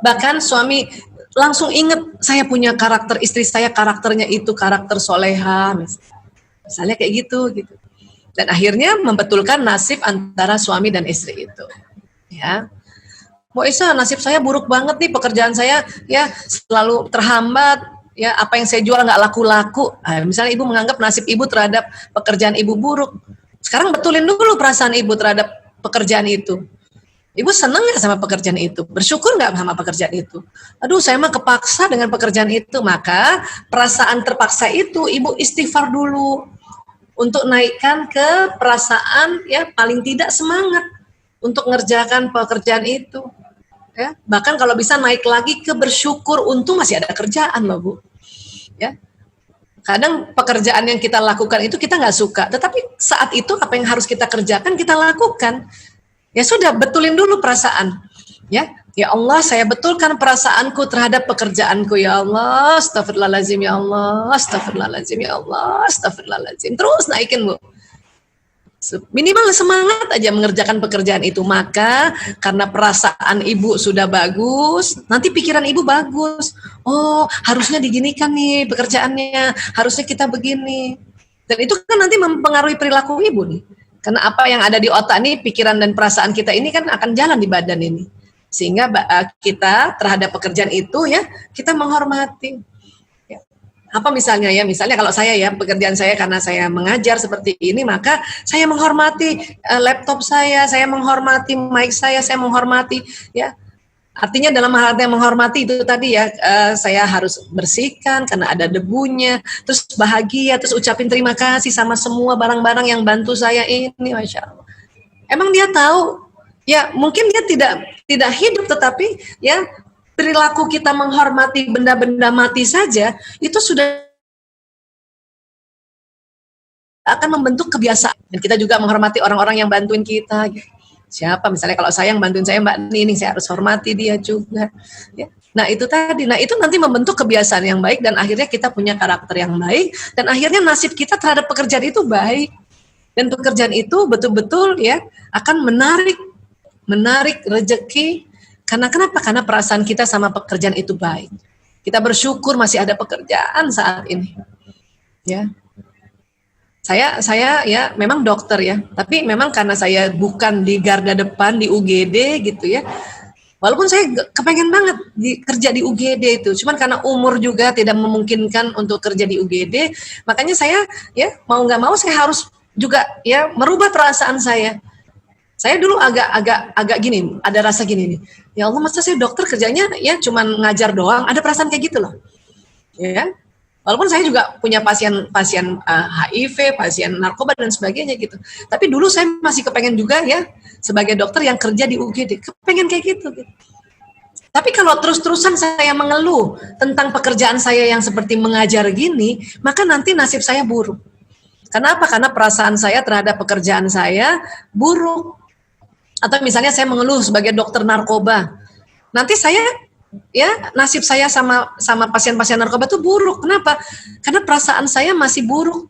A: Bahkan suami langsung ingat, saya punya karakter, istri saya karakternya itu karakter soleha, misalnya kayak gitu. Dan akhirnya membetulkan nasib antara suami dan istri itu. Ya, Bu Isa, nasib saya buruk banget nih, pekerjaan saya ya selalu terhambat, ya apa yang saya jual nggak laku-laku. Nah, misalnya ibu menganggap nasib ibu terhadap pekerjaan ibu buruk, sekarang betulin dulu perasaan ibu terhadap pekerjaan itu. Ibu seneng nggak sama pekerjaan itu? Bersyukur nggak sama pekerjaan itu? Aduh, saya mah kepaksa dengan pekerjaan itu. Maka perasaan terpaksa itu ibu istighfar dulu untuk naikkan ke perasaan ya paling tidak semangat untuk ngerjakan pekerjaan itu. Ya, bahkan kalau bisa naik lagi ke bersyukur, untung masih ada kerjaan loh Bu. Ya, Kadang pekerjaan yang kita lakukan itu kita nggak suka, tetapi saat itu apa yang harus kita kerjakan kita lakukan. Ya sudah, betulin dulu perasaan. Ya Allah, saya betulkan perasaanku terhadap pekerjaanku, ya Allah. Astagfirullahaladzim, ya Allah. Astagfirullahaladzim, ya Allah. Astagfirullahaladzim. Terus naikin, Bu. Minimal semangat aja mengerjakan pekerjaan itu. Maka karena perasaan ibu sudah bagus, nanti pikiran ibu bagus. Oh, harusnya diginikan nih pekerjaannya, harusnya kita begini. Dan itu kan nanti mempengaruhi perilaku ibu nih. Karena apa yang ada di otak nih, pikiran dan perasaan kita ini kan akan jalan di badan ini. Sehingga kita terhadap pekerjaan itu ya, kita menghormati. Apa misalnya ya, misalnya kalau saya ya, pekerjaan saya karena saya mengajar seperti ini, maka saya menghormati laptop saya menghormati mic saya menghormati ya. Artinya dalam hal yang menghormati itu tadi ya, saya harus bersihkan karena ada debunya, terus bahagia, terus ucapin terima kasih sama semua barang-barang yang bantu saya ini, Masya Allah. Emang dia tahu, ya mungkin dia tidak hidup, tetapi ya perilaku kita menghormati benda-benda mati saja, itu sudah akan membentuk kebiasaan. Dan kita juga menghormati orang-orang yang bantuin kita. Siapa? Misalnya kalau saya yang bantuin saya Mbak Nining, saya harus hormati dia juga. Ya. Nah itu tadi, nah itu nanti membentuk kebiasaan yang baik, dan akhirnya kita punya karakter yang baik, dan akhirnya nasib kita terhadap pekerjaan itu baik. Dan pekerjaan itu betul-betul ya akan menarik rezeki. Karena kenapa? Karena perasaan kita sama pekerjaan itu baik. Kita bersyukur masih ada pekerjaan saat ini. Ya. Saya ya memang dokter ya, tapi memang karena saya bukan di garda depan di UGD gitu ya. Walaupun saya kepengen banget kerja di UGD itu, cuman karena umur juga tidak memungkinkan untuk kerja di UGD, makanya saya ya mau nggak mau saya harus juga ya merubah perasaan saya. Saya dulu agak gini, ada rasa gini nih. Ya Allah, masa saya dokter kerjanya ya cuman ngajar doang, ada perasaan kayak gitu loh. Ya. Walaupun saya juga punya pasien HIV, pasien narkoba dan sebagainya gitu. Tapi dulu saya masih kepengen juga ya sebagai dokter yang kerja di UGD, kepengen kayak gitu. Tapi kalau terus-terusan saya mengeluh tentang pekerjaan saya yang seperti mengajar gini, maka nanti nasib saya buruk. Kenapa? Karena perasaan saya terhadap pekerjaan saya buruk. Atau misalnya saya mengeluh sebagai dokter narkoba, nanti saya ya nasib saya sama pasien-pasien narkoba itu buruk. Kenapa? Karena perasaan saya masih buruk,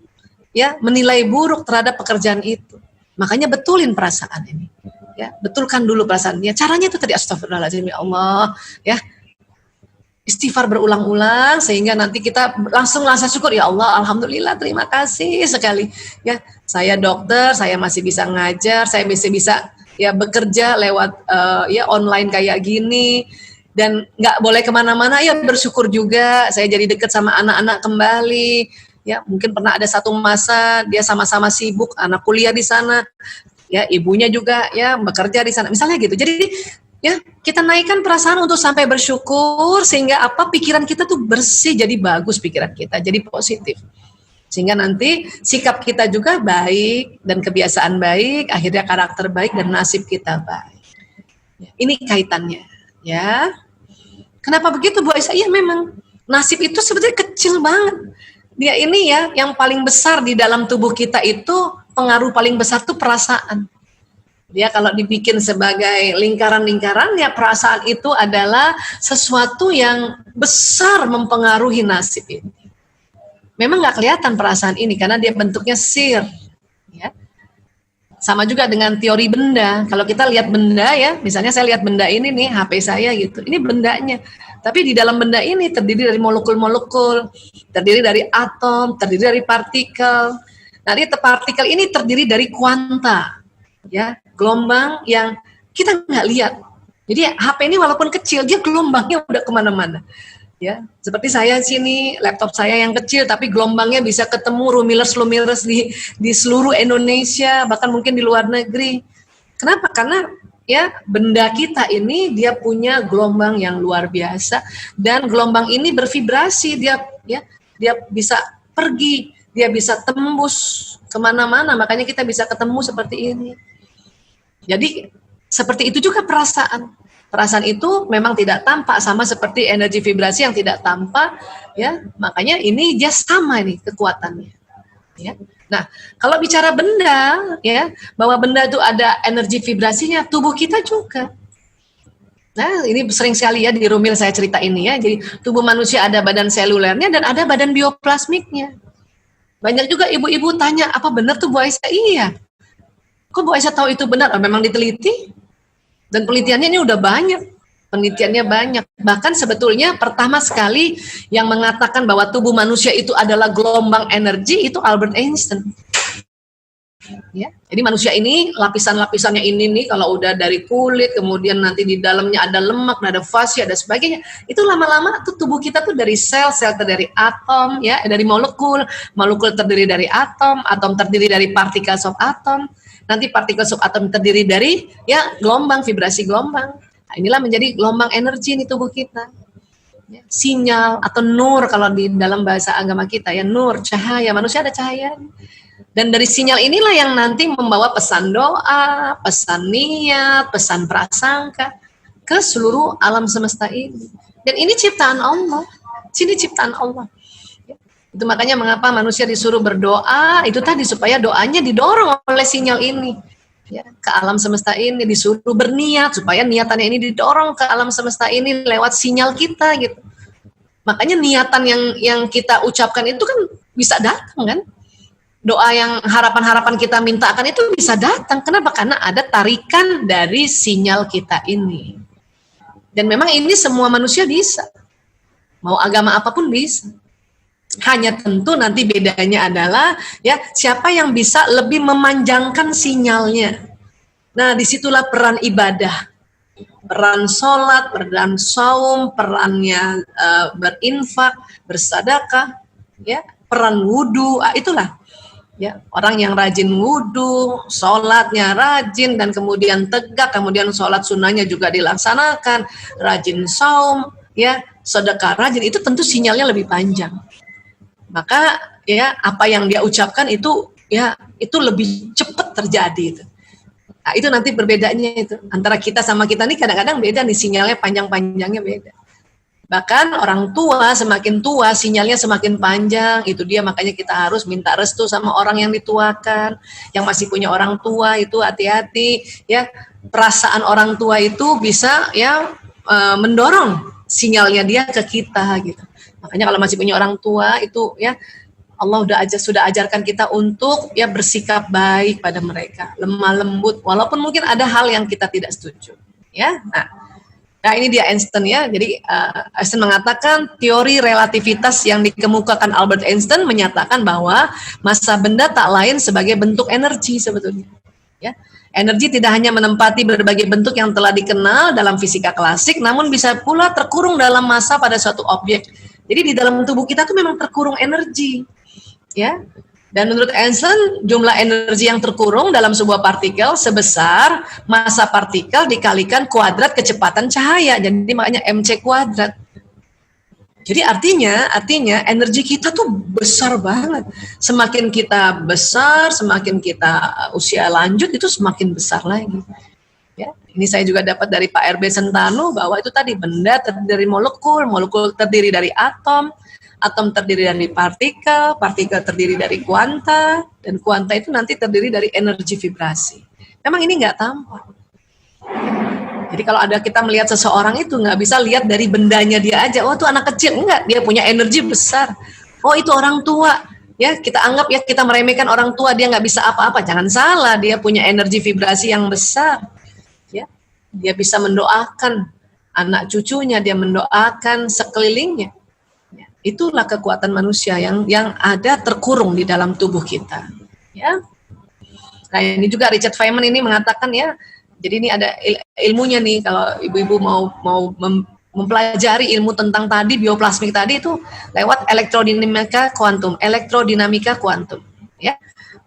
A: ya menilai buruk terhadap pekerjaan itu. Makanya betulin perasaan ini, ya betulkan dulu perasaannya. Caranya itu tadi astagfirullahaladzim, ya Allah, ya istighfar berulang-ulang sehingga nanti kita langsung rasa syukur, ya Allah, alhamdulillah, terima kasih sekali. Ya saya dokter, saya masih bisa ngajar, saya bisa ya bekerja lewat ya online kayak gini, dan nggak boleh kemana-mana, ya bersyukur juga saya jadi dekat sama anak-anak kembali. Ya mungkin pernah ada satu masa dia sama-sama sibuk, anak kuliah di sana, ya ibunya juga ya bekerja di sana, misalnya gitu. Jadi ya kita naikkan perasaan untuk sampai bersyukur sehingga apa, pikiran kita tuh bersih, jadi bagus pikiran kita, jadi positif. Sehingga nanti sikap kita juga baik dan kebiasaan baik, akhirnya karakter baik dan nasib kita baik. Ini kaitannya, ya. Kenapa begitu, Bu Aisyah? Iya memang nasib itu sebetulnya kecil banget. Dia ini ya yang paling besar di dalam tubuh kita itu, pengaruh paling besar tuh perasaan. Dia kalau dibikin sebagai lingkaran-lingkaran, ya perasaan itu adalah sesuatu yang besar mempengaruhi nasib ini. Memang nggak kelihatan perasaan ini karena dia bentuknya sir, ya. Sama juga dengan teori benda. Kalau kita lihat benda ya, misalnya saya lihat benda ini nih, HP saya gitu, ini bendanya. Tapi di dalam benda ini terdiri dari molekul-molekul, terdiri dari atom, terdiri dari partikel. Nah, partikel ini terdiri dari kuanta, ya, gelombang yang kita nggak lihat. Jadi HP ini walaupun kecil, dia gelombangnya udah kemana-mana. Ya, seperti saya sini, laptop saya yang kecil, tapi gelombangnya bisa ketemu lumilers di seluruh Indonesia, bahkan mungkin di luar negeri. Kenapa? Karena ya benda kita ini dia punya gelombang yang luar biasa, dan gelombang ini bervibrasi, dia bisa pergi, dia bisa tembus kemana-mana, makanya kita bisa ketemu seperti ini. Jadi seperti itu juga perasaan. Perasaan itu memang tidak tampak, sama seperti energi vibrasi yang tidak tampak, ya. Makanya ini dia sama nih kekuatannya, ya. Nah, kalau bicara benda, ya, bahwa benda itu ada energi vibrasinya, tubuh kita juga. Nah, ini sering sekali ya di Rumil saya cerita ini ya. Jadi tubuh manusia ada badan selulernya dan ada badan bioplasmiknya. Banyak juga ibu-ibu tanya, apa benar tuh Bu Aisyah? Iya. Kok Bu Aisyah tahu itu benar? Oh, memang diteliti. Dan penelitiannya ini udah banyak. Penelitiannya banyak. Bahkan sebetulnya pertama sekali yang mengatakan bahwa tubuh manusia itu adalah gelombang energi itu Albert Einstein. Ya, jadi manusia ini lapisan-lapisannya ini nih, kalau udah dari kulit, kemudian nanti di dalamnya ada lemak, ada fascia, ada sebagainya. Itu lama-lama tuh tubuh kita tuh dari sel, sel terdiri dari atom, ya, dari molekul, molekul terdiri dari atom terdiri dari particles of atom, nanti particles of atom terdiri dari ya gelombang, vibrasi gelombang. Nah, inilah menjadi gelombang energi di tubuh kita. Ya, sinyal atau nur kalau di dalam bahasa agama kita ya, nur, cahaya, manusia ada cahaya. Dan dari sinyal inilah yang nanti membawa pesan doa, pesan niat, pesan prasangka ke seluruh alam semesta ini. Dan ini ciptaan Allah. Sini ciptaan Allah. Itu makanya mengapa manusia disuruh berdoa, itu tadi supaya doanya didorong oleh sinyal ini. Ya, ke alam semesta ini, disuruh berniat supaya niatannya ini didorong ke alam semesta ini lewat sinyal kita gitu. Makanya niatan yang kita ucapkan itu kan bisa datang kan? Doa yang harapan-harapan kita mintakan itu bisa datang. Kenapa? Karena ada tarikan dari sinyal kita ini. Dan memang ini semua manusia bisa. Mau agama apapun bisa. Hanya tentu nanti bedanya adalah ya siapa yang bisa lebih memanjangkan sinyalnya. Nah, disitulah peran ibadah. Peran sholat, peran saum, perannya berinfak, bersedekah, ya, peran wudhu, itulah. Ya, orang yang rajin wudhu, sholatnya rajin, dan kemudian tegak, kemudian sholat sunnahnya juga dilaksanakan, rajin saum, ya, sedekah rajin, itu tentu sinyalnya lebih panjang. Maka ya apa yang dia ucapkan itu ya itu lebih cepat terjadi itu. Nah, itu nanti berbedanya itu antara kita sama kita nih kadang-kadang beda nih, sinyalnya panjang-panjangnya beda. Bahkan orang tua semakin tua sinyalnya semakin panjang, itu dia makanya kita harus minta restu sama orang yang dituakan, yang masih punya orang tua itu hati-hati ya, perasaan orang tua itu bisa ya mendorong sinyalnya dia ke kita gitu. Makanya kalau masih punya orang tua itu ya Allah sudah ajarkan kita untuk ya bersikap baik pada mereka, lemah lembut walaupun mungkin ada hal yang kita tidak setuju ya. Nah, ini dia Einstein ya. Jadi Einstein mengatakan teori relativitas yang dikemukakan Albert Einstein menyatakan bahwa massa benda tak lain sebagai bentuk energi sebetulnya. Ya, energi tidak hanya menempati berbagai bentuk yang telah dikenal dalam fisika klasik, namun bisa pula terkurung dalam massa pada suatu objek. Jadi di dalam tubuh kita tuh memang terkurung energi, ya. Dan menurut Einstein, jumlah energi yang terkurung dalam sebuah partikel sebesar massa partikel dikalikan kuadrat kecepatan cahaya. Jadi makanya mc kuadrat. Jadi artinya energi kita tuh besar banget. Semakin kita besar, semakin kita usia lanjut itu semakin besar lagi. Ya, ini saya juga dapat dari Pak RB Sentano bahwa itu tadi benda terdiri dari molekul, molekul terdiri dari atom terdiri dari partikel, partikel terdiri dari kuanta, dan kuanta itu nanti terdiri dari energi vibrasi. Memang ini nggak tampak. Jadi kalau ada kita melihat seseorang itu nggak bisa lihat dari bendanya dia aja, oh itu anak kecil, enggak, dia punya energi besar. Oh itu orang tua, ya kita anggap ya kita meremehkan orang tua, dia nggak bisa apa-apa, jangan salah, dia punya energi vibrasi yang besar. Ya, dia bisa mendoakan anak cucunya, dia mendoakan sekelilingnya. Itulah kekuatan manusia yang ada terkurung di dalam tubuh kita. Ya. Nah ini juga Richard Feynman ini mengatakan ya, jadi ini ada ilmunya nih kalau ibu-ibu mau mempelajari ilmu tentang tadi bioplasmik tadi itu lewat elektrodinamika kuantum, ya.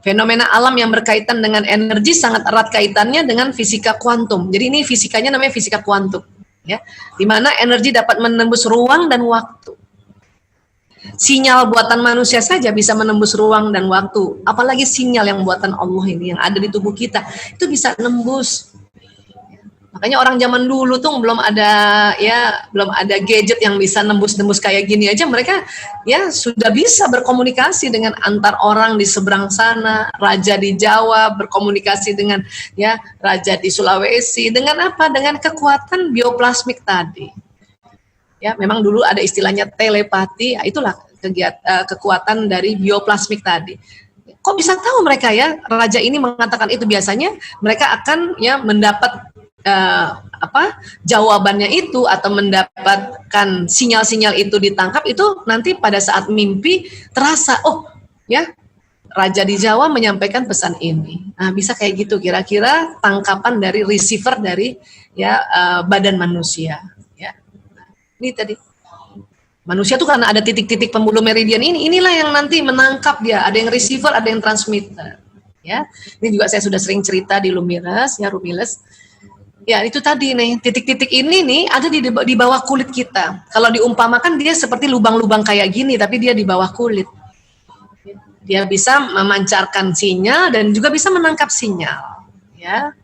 A: Fenomena alam yang berkaitan dengan energi sangat erat kaitannya dengan fisika kuantum. Jadi ini fisikanya namanya fisika kuantum, ya. Di mana energi dapat menembus ruang dan waktu. Sinyal buatan manusia saja bisa menembus ruang dan waktu, apalagi sinyal yang buatan Allah ini yang ada di tubuh kita itu bisa nembus. Makanya orang zaman dulu tuh belum ada gadget yang bisa nembus-nembus kayak gini aja, mereka ya sudah bisa berkomunikasi dengan antar orang di seberang sana, raja di Jawa berkomunikasi dengan ya raja di Sulawesi dengan apa? Dengan kekuatan bioplasmik tadi. Ya, memang dulu ada istilahnya telepati, ya itulah kekuatan dari bioplasmik tadi. Kok bisa tahu mereka ya raja ini mengatakan itu? Biasanya mereka akan ya mendapat jawabannya itu atau mendapatkan sinyal-sinyal itu ditangkap itu nanti pada saat mimpi terasa, oh ya raja di Jawa menyampaikan pesan ini. Nah, bisa kayak gitu kira-kira tangkapan dari receiver dari ya badan manusia ya. Ini tadi manusia tuh karena ada titik-titik pembuluh meridian inilah yang nanti menangkap dia, ada yang receiver, ada yang transmitter ya. Ini juga saya sudah sering cerita di Lumiras ya, Rumiles. Ya itu tadi nih, titik-titik ini nih ada di bawah kulit kita. Kalau diumpamakan dia seperti lubang-lubang kayak gini, tapi dia di bawah kulit. Dia bisa memancarkan sinyal dan juga bisa menangkap sinyal. Ya.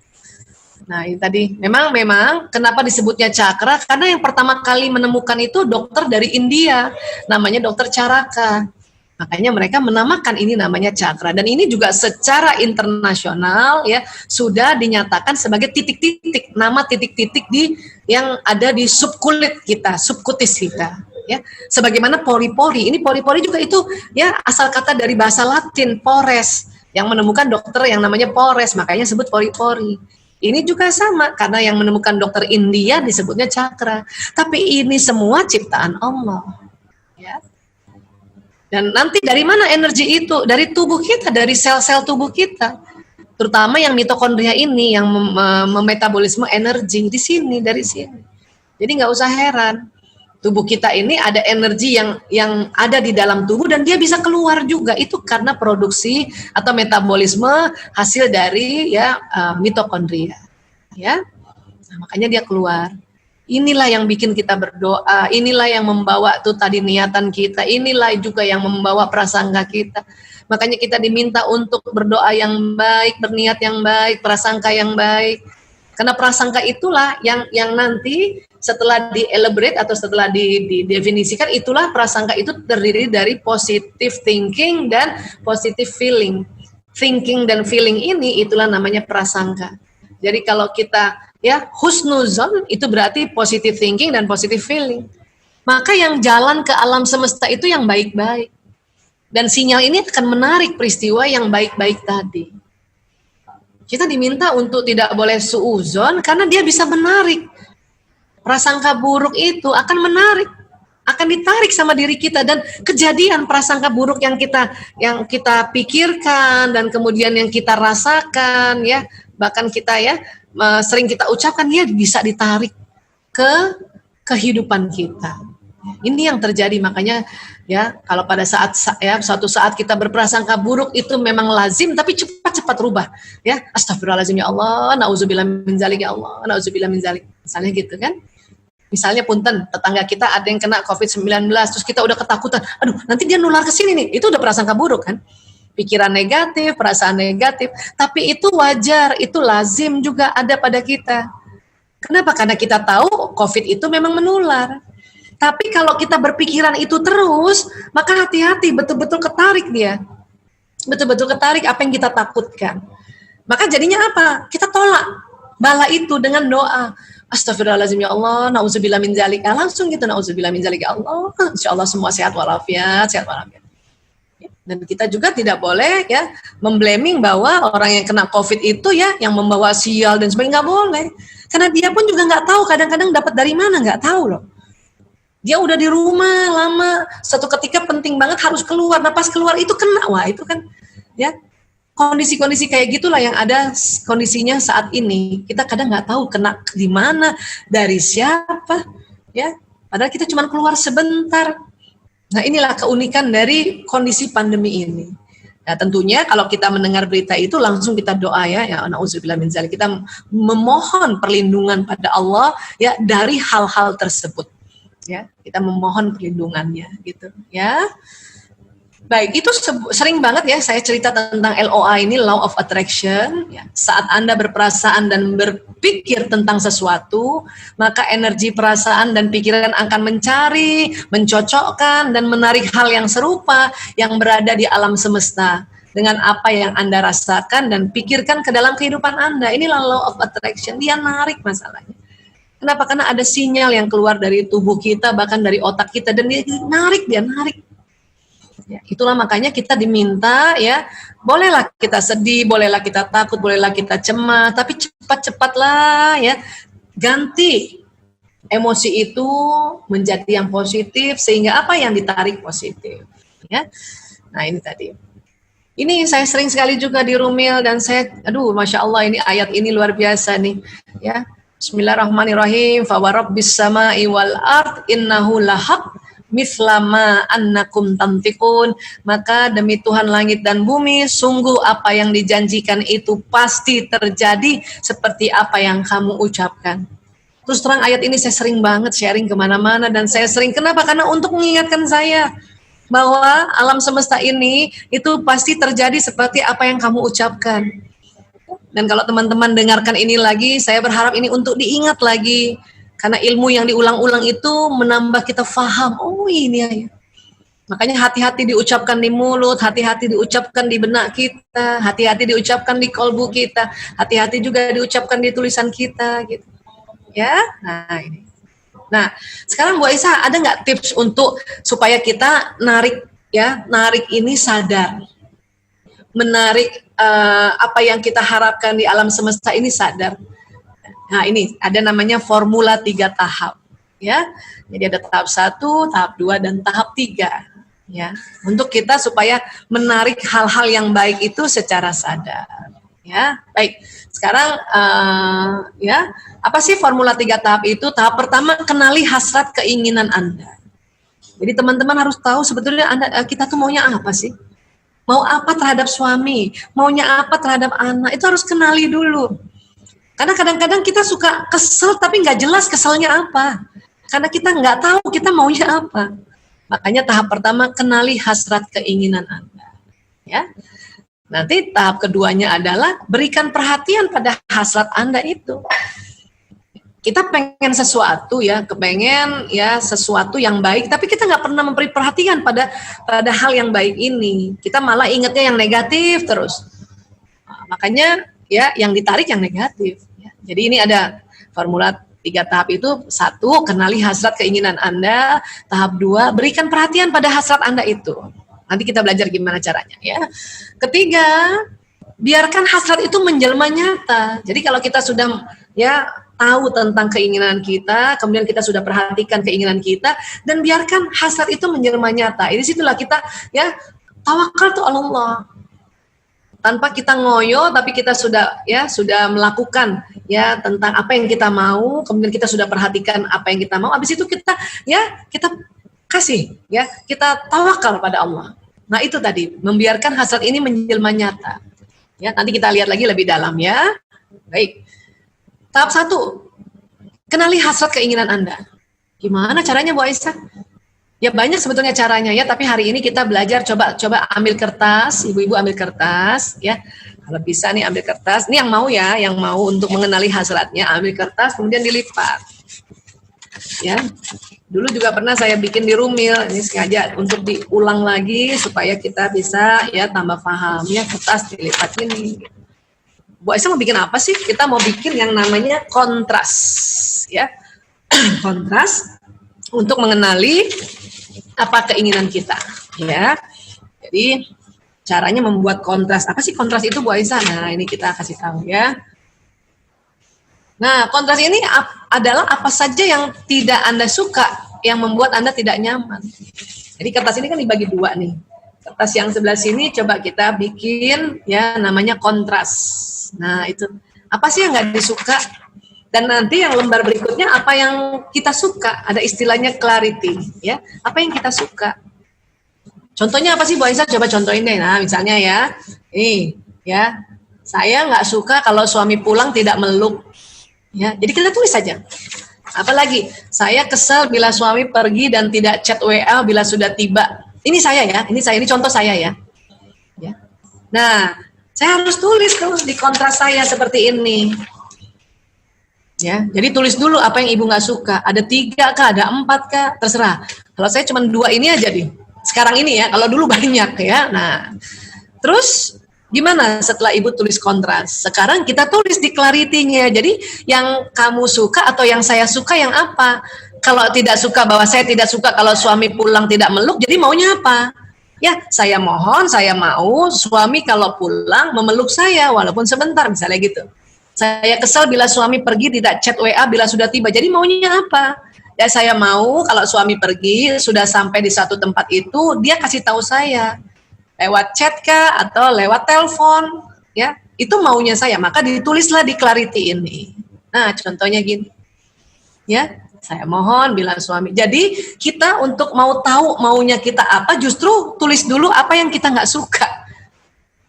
A: Nah ini tadi, memang kenapa disebutnya cakra? Karena yang pertama kali menemukan itu dokter dari India, namanya dokter Charaka. Makanya mereka menamakan ini namanya cakra, dan ini juga secara internasional ya sudah dinyatakan sebagai titik-titik, nama titik-titik yang ada di subkulit kita, subkutis kita ya. Sebagaimana pori-pori, ini pori-pori juga itu ya asal kata dari bahasa Latin pores, yang menemukan dokter yang namanya pores, makanya sebut pori-pori. Ini juga sama, karena yang menemukan dokter India disebutnya cakra. Tapi ini semua ciptaan Allah ya. Dan nanti dari mana energi itu? Dari tubuh kita, dari sel-sel tubuh kita. Terutama yang mitokondria ini yang memetabolisme energi di sini, dari sini. Jadi nggak usah heran. Tubuh kita ini ada energi yang ada di dalam tubuh dan dia bisa keluar juga. Itu karena produksi atau metabolisme hasil dari ya mitokondria. Ya. Nah, makanya dia keluar. Inilah yang bikin kita berdoa, inilah yang membawa tuh tadi niatan kita, inilah juga yang membawa prasangka kita. Makanya kita diminta untuk berdoa yang baik, berniat yang baik, prasangka yang baik. Karena prasangka itulah yang nanti setelah di-elaborate atau setelah didefinisikan, itulah prasangka itu terdiri dari positive thinking dan positive feeling. Thinking dan feeling ini itulah namanya prasangka. Jadi kalau kita ya husnuzon itu berarti positive thinking dan positive feeling. Maka yang jalan ke alam semesta itu yang baik-baik. Dan sinyal ini akan menarik peristiwa yang baik-baik tadi. Kita diminta untuk tidak boleh suuzon karena dia bisa menarik. Prasangka buruk itu akan menarik, akan ditarik sama diri kita, dan kejadian prasangka buruk yang kita pikirkan dan kemudian yang kita rasakan ya, bahkan kita ya sering kita ucapkan, dia bisa ditarik ke kehidupan kita. Ini yang terjadi. Makanya ya kalau pada saat ya suatu saat kita berprasangka buruk itu memang lazim, tapi cepat-cepat rubah ya. Astagfirullahaladzim ya Allah, nauzubillah min zalik ya Allah, nauzubillah min zalik. Misalnya gitu kan. Misalnya punten, tetangga kita ada yang kena COVID-19, terus kita udah ketakutan, aduh nanti dia nular ke sini nih, itu udah prasangka buruk kan. Pikiran negatif, perasaan negatif, tapi itu wajar, itu lazim juga ada pada kita. Kenapa? Karena kita tahu COVID itu memang menular. Tapi kalau kita berpikiran itu terus, maka hati-hati, betul-betul ketarik dia. Betul-betul ketarik apa yang kita takutkan. Maka jadinya apa? Kita tolak bala itu dengan doa. Astagfirullahaladzim ya Allah, na'udzubillah min zalik. Langsung gitu, na'udzubillah min zalik ya Allah. Insya Allah semua sehat walafiat, sehat walafiat. Dan kita juga tidak boleh ya memblaming bahwa orang yang kena COVID itu ya yang membawa sial dan sebagainya, nggak boleh. Karena dia pun juga nggak tahu, kadang-kadang dapat dari mana, nggak tahu loh. Dia udah di rumah lama, satu ketika penting banget harus keluar, nah pas keluar itu kena, wah itu kan ya kondisi-kondisi kayak gitulah yang ada kondisinya saat ini. Kita kadang nggak tahu kena di mana, dari siapa, ya. Padahal kita cuma keluar sebentar. Nah inilah keunikan dari kondisi pandemi ini. Nah tentunya kalau kita mendengar berita itu langsung kita doa ya na'udzubillah min dzalik. Kita memohon perlindungan pada Allah ya dari hal-hal tersebut. Ya, kita memohon perlindungannya gitu ya. Baik, itu sering banget ya saya cerita tentang LOA ini, Law of Attraction. Ya. Saat Anda berperasaan dan berpikir tentang sesuatu, maka energi perasaan dan pikiran akan mencari, mencocokkan, dan menarik hal yang serupa yang berada di alam semesta dengan apa yang Anda rasakan dan pikirkan ke dalam kehidupan Anda. Inilah Law of Attraction, dia narik masalahnya. Kenapa? Karena ada sinyal yang keluar dari tubuh kita, bahkan dari otak kita, dan dia narik. Ya, itulah makanya kita diminta ya, bolehlah kita sedih, bolehlah kita takut, bolehlah kita cemas, tapi cepat-cepatlah ya ganti emosi itu menjadi yang positif sehingga apa yang ditarik positif. Ya, nah ini tadi. Ini saya sering sekali juga di Rumil dan saya, masya Allah ini ayat ini luar biasa nih. Ya, Bismillahirrahmanirrahim. Fa warabbis samai wal ard innahu lahaq mislama annakum tantiqun, maka demi Tuhan langit dan bumi, sungguh apa yang dijanjikan itu pasti terjadi seperti apa yang kamu ucapkan. Terus terang ayat ini saya sering banget sharing kemana-mana dan saya sering, kenapa? Karena untuk mengingatkan saya bahwa alam semesta ini itu pasti terjadi seperti apa yang kamu ucapkan. Dan kalau teman-teman dengarkan ini lagi, saya berharap ini untuk diingat lagi. Karena ilmu yang diulang-ulang itu menambah kita faham, oh ini ya. Makanya hati-hati diucapkan di mulut, hati-hati diucapkan di benak kita, hati-hati diucapkan di kolbu kita, hati-hati juga diucapkan di tulisan kita, gitu. Ya, nah ini. Nah, sekarang Bu Aisyah ada nggak tips untuk supaya kita narik ini sadar, menarik apa yang kita harapkan di alam semesta ini sadar. Nah ini ada namanya formula 3 tahap ya. Jadi ada tahap 1, tahap 2 dan tahap 3 ya. Untuk kita supaya menarik hal-hal yang baik itu secara sadar ya. Baik. Sekarang ya, apa sih formula 3 tahap itu? Tahap pertama, kenali hasrat keinginan Anda. Jadi teman-teman harus tahu sebetulnya kita tuh maunya apa sih? Mau apa terhadap suami? Maunya apa terhadap anak? Itu harus kenali dulu. Karena kadang-kadang kita suka kesel tapi nggak jelas keselnya apa. Karena kita nggak tahu kita maunya apa. Makanya tahap pertama, kenali hasrat keinginan Anda. Ya. Nanti tahap keduanya adalah berikan perhatian pada hasrat Anda itu. Kita pengen sesuatu ya, kepengen ya sesuatu yang baik, tapi kita nggak pernah memberi perhatian pada hal yang baik ini. Kita malah ingatnya yang negatif terus. Nah, makanya ya yang ditarik yang negatif. Ya. Jadi ini ada formula 3 tahap itu. 1, kenali hasrat keinginan Anda. Tahap 2, berikan perhatian pada hasrat Anda itu. Nanti kita belajar gimana caranya ya. Ketiga, biarkan hasrat itu menjelma nyata. Jadi kalau kita sudah ya tahu tentang keinginan kita, kemudian kita sudah perhatikan keinginan kita, dan biarkan hasrat itu menjelma nyata. Di situlah kita ya tawakal tuh Allah. Tanpa kita ngoyo, tapi kita sudah melakukan ya tentang apa yang kita mau, kemudian kita sudah perhatikan apa yang kita mau. Habis itu kita kasih ya, kita tawakal pada Allah. Nah itu tadi, membiarkan hasrat ini menjelma nyata. Ya, nanti kita lihat lagi lebih dalam ya. Baik. Tahap 1, kenali hasrat keinginan Anda. Gimana caranya Bu Aisyah? Ya banyak sebetulnya caranya ya, tapi hari ini kita belajar coba ambil kertas, ibu-ibu ambil kertas ya. Kalau bisa nih ambil kertas. Ini yang mau untuk mengenali hasratnya, ambil kertas kemudian dilipat. Ya. Dulu juga pernah saya bikin di Rumil, ini sengaja untuk diulang lagi supaya kita bisa ya tambah paham ya, kertas dilipat ini. Bu Aisyah mau bikin apa sih? Kita mau bikin yang namanya kontras ya. Kontras untuk mengenali apa keinginan kita ya. Jadi caranya membuat kontras. Apa sih kontras itu Bu Aisyah? Nah, ini kita kasih tahu ya. Nah, kontras ini adalah apa saja yang tidak Anda suka, yang membuat Anda tidak nyaman. Jadi kertas ini kan dibagi 2 nih. Kertas yang sebelah sini coba kita bikin ya namanya kontras. Nah, itu apa sih yang nggak disuka? Dan nanti yang lembar berikutnya apa yang kita suka, ada istilahnya clarity ya. Apa yang kita suka? Contohnya apa sih Bu Aisyah? Coba contohin deh. Nah, misalnya ya, nih ya, saya nggak suka kalau suami pulang tidak meluk. Ya, jadi kita tulis saja. Apalagi saya kesal bila suami pergi dan tidak chat WA bila sudah tiba. Ini saya ya, ini contoh saya ya. Ya. Nah, saya harus tulis tuh di kontras saya seperti ini. Ya, jadi tulis dulu apa yang ibu nggak suka. Ada 3 kah, ada 4 kah, terserah. Kalau saya cuma 2 ini aja nih. Sekarang ini ya, kalau dulu banyak ya. Nah, terus gimana setelah ibu tulis kontras? Sekarang kita tulis di clarity-nya. Jadi yang kamu suka atau yang saya suka yang apa? Kalau tidak suka, bahwa saya tidak suka kalau suami pulang tidak meluk, jadi maunya apa? Ya, saya mohon, saya mau suami kalau pulang memeluk saya walaupun sebentar, misalnya gitu. Saya kesal bila suami pergi tidak chat WA bila sudah tiba. Jadi maunya apa? Ya saya mau kalau suami pergi sudah sampai di satu tempat itu dia kasih tahu saya lewat chat kah atau lewat telepon, ya itu maunya saya. Maka ditulislah di clarity ini. Nah contohnya gini, ya saya mohon bila suami. Jadi kita untuk mau tahu maunya kita apa justru tulis dulu apa yang kita nggak suka.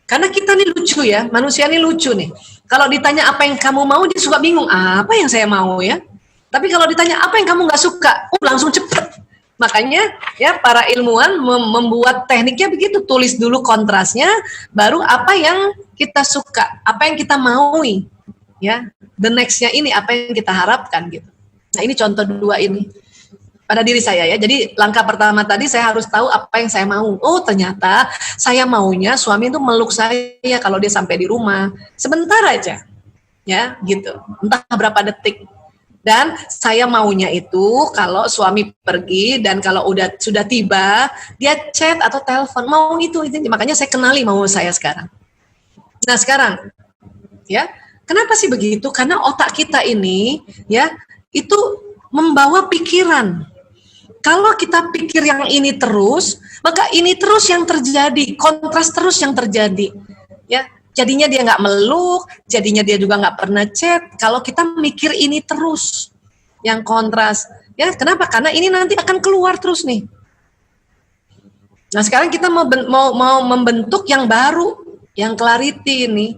A: Karena kita nih lucu ya, manusia nih lucu nih. Kalau ditanya apa yang kamu mau, dia suka bingung. Apa yang saya mau ya? Tapi kalau ditanya apa yang kamu nggak suka, langsung cepet. Makanya ya para ilmuwan membuat tekniknya begitu. Tulis dulu kontrasnya, baru apa yang kita suka, apa yang kita maui. Ya, the next-nya ini apa yang kita harapkan gitu. Nah ini contoh 2 ini. Pada diri saya ya. Jadi langkah pertama tadi saya harus tahu apa yang saya mau. Oh ternyata saya maunya suami itu meluk saya kalau dia sampai di rumah. Sebentar aja. Ya gitu. Entah berapa detik. Dan saya maunya itu kalau suami pergi dan kalau sudah tiba, dia chat atau telepon. Mau itu. Makanya saya kenali mau saya sekarang. Nah sekarang ya. Kenapa sih begitu? Karena otak kita ini ya itu membawa pikiran. Kalau kita pikir yang ini terus, maka ini terus yang terjadi, kontras terus yang terjadi. Ya, jadinya dia nggak meluk, jadinya dia juga nggak pernah chat. Kalau kita mikir ini terus, yang kontras, ya kenapa? Karena ini nanti akan keluar terus nih. Nah sekarang kita mau membentuk yang baru, yang clarity ini.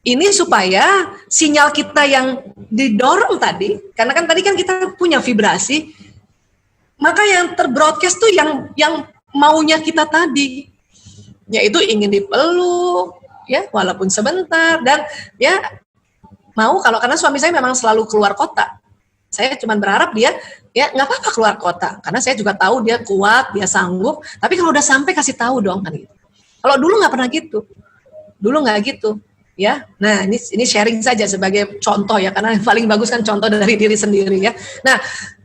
A: Ini supaya sinyal kita yang didorong tadi, karena kan tadi kan kita punya vibrasi. Maka yang terbroadcast tuh yang maunya kita tadi, yaitu ingin dipeluk, ya walaupun sebentar dan ya mau karena suami saya memang selalu keluar kota. Saya cuma berharap dia ya nggak apa-apa keluar kota, karena saya juga tahu dia kuat, dia sanggup. Tapi kalau udah sampai kasih tahu dong kan gitu. Kalau dulu nggak pernah gitu, dulu nggak gitu. Ya, nah ini sharing saja sebagai contoh ya, karena yang paling bagus kan contoh dari diri sendiri ya. Nah,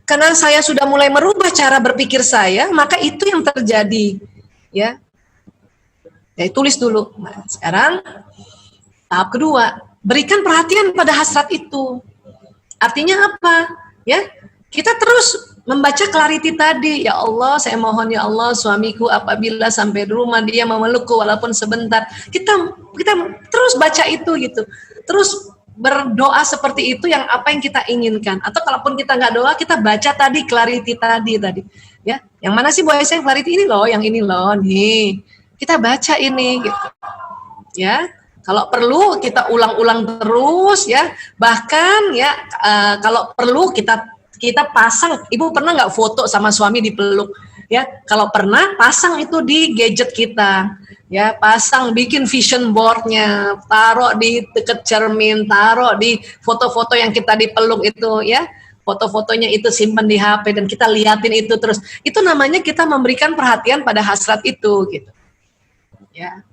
A: karena saya sudah mulai merubah cara berpikir saya, maka itu yang terjadi, ya. Ya tulis dulu. Nah, sekarang tahap kedua, berikan perhatian pada hasrat itu. Artinya apa? Ya, kita terus membaca clarity tadi. Ya Allah, saya mohon ya Allah, suamiku apabila sampai di rumah dia memelukku walaupun sebentar. Kita terus baca itu gitu. Terus berdoa seperti itu yang apa yang kita inginkan. Atau kalaupun kita nggak doa, kita baca tadi clarity tadi. Ya, yang mana sih Bu Aisyah clarity ini loh, yang ini loh, nih. Kita baca ini gitu. Ya. Kalau perlu kita ulang-ulang terus ya. Bahkan ya kalau perlu kita pasang. Ibu pernah nggak foto sama suami dipeluk? Ya, kalau pernah pasang itu di gadget kita, ya pasang, bikin vision boardnya, taruh di dekat cermin, taruh di foto-foto yang kita dipeluk itu, ya foto-fotonya itu simpan di HP dan kita liatin itu terus. Itu namanya kita memberikan perhatian pada hasrat itu, gitu. Ya.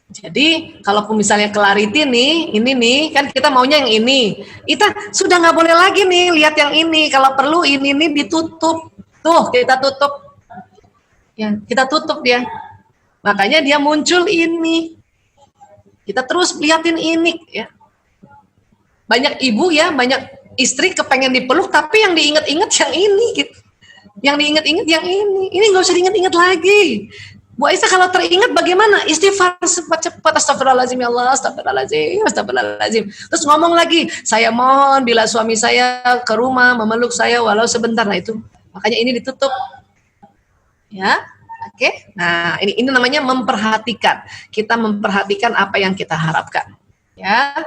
A: Jadi kalaupun misalnya clarity nih, ini nih kan kita maunya yang ini, kita sudah nggak boleh lagi nih lihat yang ini. Kalau perlu ini nih ditutup, tuh kita tutup. Ya, kita tutup dia. Makanya dia muncul ini. Kita terus liatin ini ya. Banyak ibu ya, banyak istri kepengen dipeluk tapi yang diinget-inget yang ini gitu. Yang diinget-inget yang ini. Ini nggak usah diinget-inget lagi. Bu Aisyah kalau teringat bagaimana? Istighfar cepat-cepat, astagfirullahaladzim ya Allah, astagfirullahaladzim, astagfirullahaladzim. Terus ngomong lagi, saya mohon bila suami saya ke rumah memeluk saya walau sebentar. Nah itu. Makanya ini ditutup. Ya, oke. Nah, ini namanya memperhatikan. Kita memperhatikan apa yang kita harapkan. Ya.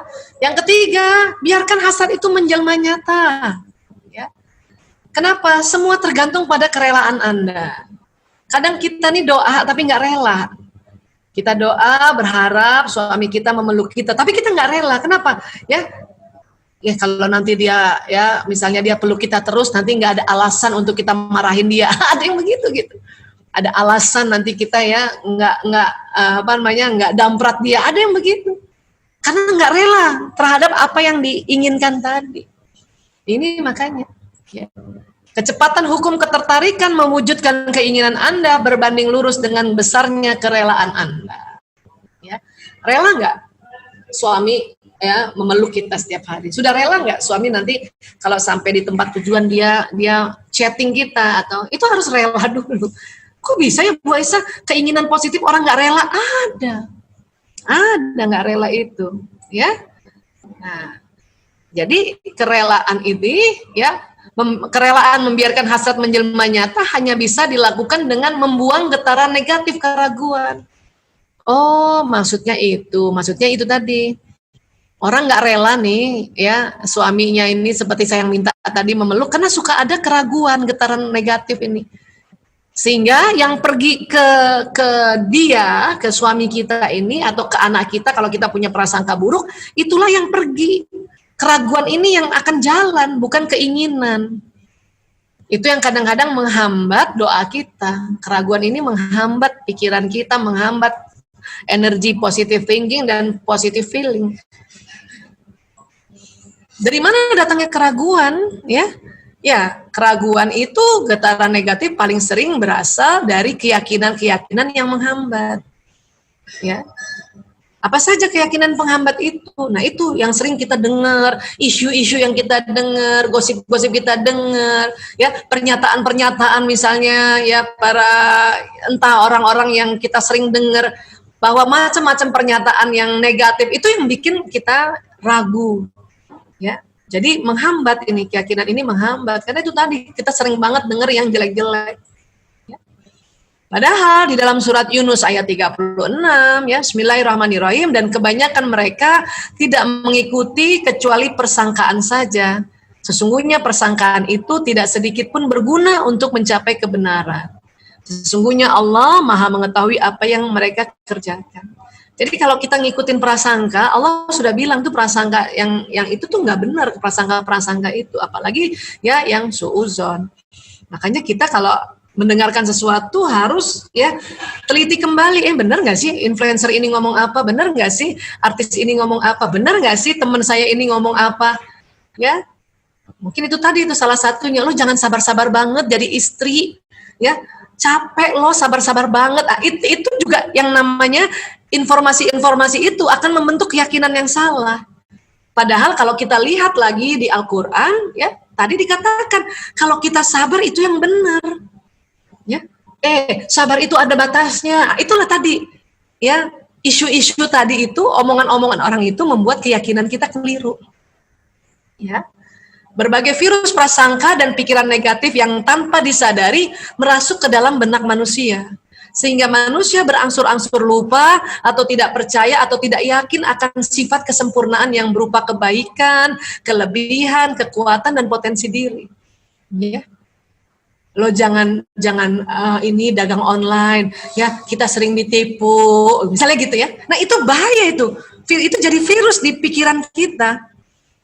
A: Yang ketiga, biarkan hasrat itu menjelma nyata. Ya. Kenapa? Semua tergantung pada kerelaan Anda. Kadang kita nih doa tapi nggak rela. Kita doa berharap suami kita memeluk kita, tapi kita nggak rela. Kenapa? Ya kalau nanti dia ya misalnya dia peluk kita terus, nanti nggak ada alasan untuk kita marahin dia. Ada yang begitu gitu. Ada alasan nanti kita ya nggak damprat dia. Ada yang begitu. Karena nggak rela terhadap apa yang diinginkan tadi. Ini makanya. Ya. Kecepatan hukum ketertarikan mewujudkan keinginan Anda berbanding lurus dengan besarnya kerelaan Anda. Ya. Rela nggak suami ya memeluk kita setiap hari? Sudah rela nggak suami nanti kalau sampai di tempat tujuan dia chatting kita atau itu harus rela dulu. Kok bisa ya Bu Aisyah keinginan positif orang nggak rela? Ada nggak rela itu, ya? Nah, jadi kerelaan ini ya. Kerelaan membiarkan hasrat menjelma nyata hanya bisa dilakukan dengan membuang getaran negatif keraguan. Oh, maksudnya itu tadi. Orang nggak rela nih, ya suaminya ini seperti saya yang minta tadi memeluk karena suka ada keraguan, getaran negatif ini. Sehingga yang pergi ke dia, ke suami kita ini atau ke anak kita kalau kita punya prasangka buruk, itulah yang pergi. Keraguan ini yang akan jalan, bukan keinginan. Itu yang kadang-kadang menghambat doa kita. Keraguan ini menghambat pikiran kita, menghambat energi positive thinking dan positive feeling. Dari mana datangnya keraguan? Ya, keraguan itu getaran negatif paling sering berasal dari keyakinan-keyakinan yang menghambat. Ya. Apa saja keyakinan penghambat itu? Nah, itu yang sering kita dengar, isu-isu yang kita dengar, gosip-gosip kita dengar, ya, pernyataan-pernyataan misalnya ya para entah orang-orang yang kita sering dengar bahwa macam-macam pernyataan yang negatif itu yang bikin kita ragu. Ya. Jadi menghambat ini, keyakinan ini menghambat karena itu tadi kita sering banget dengar yang jelek-jelek. Padahal di dalam surat Yunus ayat 36 ya Bismillahirrahmanirrahim dan kebanyakan mereka tidak mengikuti kecuali persangkaan saja. Sesungguhnya persangkaan itu tidak sedikit pun berguna untuk mencapai kebenaran. Sesungguhnya Allah Maha mengetahui apa yang mereka kerjakan. Jadi kalau kita ngikutin prasangka, Allah sudah bilang tuh prasangka yang itu tuh nggak benar, prasangka itu, apalagi ya yang suuzon. Makanya kita kalau mendengarkan sesuatu harus ya teliti kembali, benar nggak sih influencer ini ngomong apa, benar nggak sih artis ini ngomong apa, benar nggak sih teman saya ini ngomong apa, ya mungkin itu tadi itu salah satunya. Lo jangan sabar-sabar banget jadi istri, ya capek lo sabar-sabar banget. Itu juga yang namanya informasi-informasi itu akan membentuk keyakinan yang salah. Padahal kalau kita lihat lagi di Al-Quran, ya tadi dikatakan kalau kita sabar itu yang benar. Ya, sabar itu ada batasnya. Itulah tadi, ya isu-isu tadi itu, omongan-omongan orang itu membuat keyakinan kita keliru. Ya, berbagai virus prasangka dan pikiran negatif yang tanpa disadari merasuk ke dalam benak manusia, sehingga manusia berangsur-angsur lupa atau tidak percaya atau tidak yakin akan sifat kesempurnaan yang berupa kebaikan, kelebihan, kekuatan dan potensi diri. Ya. Lo jangan ini dagang online ya, kita sering ditipu misalnya gitu ya. Nah itu bahaya, itu jadi virus di pikiran kita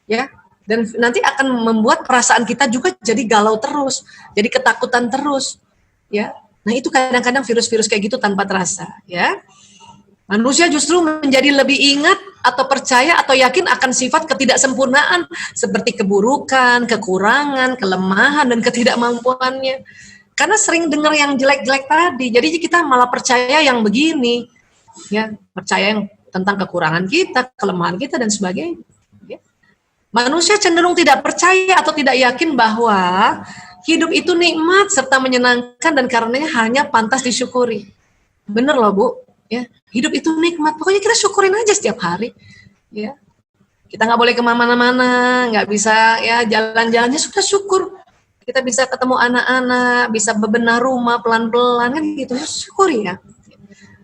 A: ya, dan nanti akan membuat perasaan kita juga jadi galau terus, jadi ketakutan terus ya. Nah itu kadang-kadang virus-virus kayak gitu tanpa terasa ya. Manusia justru menjadi lebih ingat atau percaya atau yakin akan sifat ketidaksempurnaan seperti keburukan, kekurangan, kelemahan, dan ketidakmampuannya. Karena sering dengar yang jelek-jelek tadi, jadi kita malah percaya yang begini, ya percaya yang tentang kekurangan kita, kelemahan kita, dan sebagainya. Ya. Manusia cenderung tidak percaya atau tidak yakin bahwa hidup itu nikmat serta menyenangkan dan karenanya hanya pantas disyukuri. Bener loh Bu. Ya, hidup itu nikmat, pokoknya kita syukurin aja setiap hari. Ya, kita nggak boleh kemana-mana, nggak bisa ya jalan-jalannya sudah syukur. Kita bisa ketemu anak-anak, bisa bebenah rumah pelan-pelan kan gitu, syukuri ya.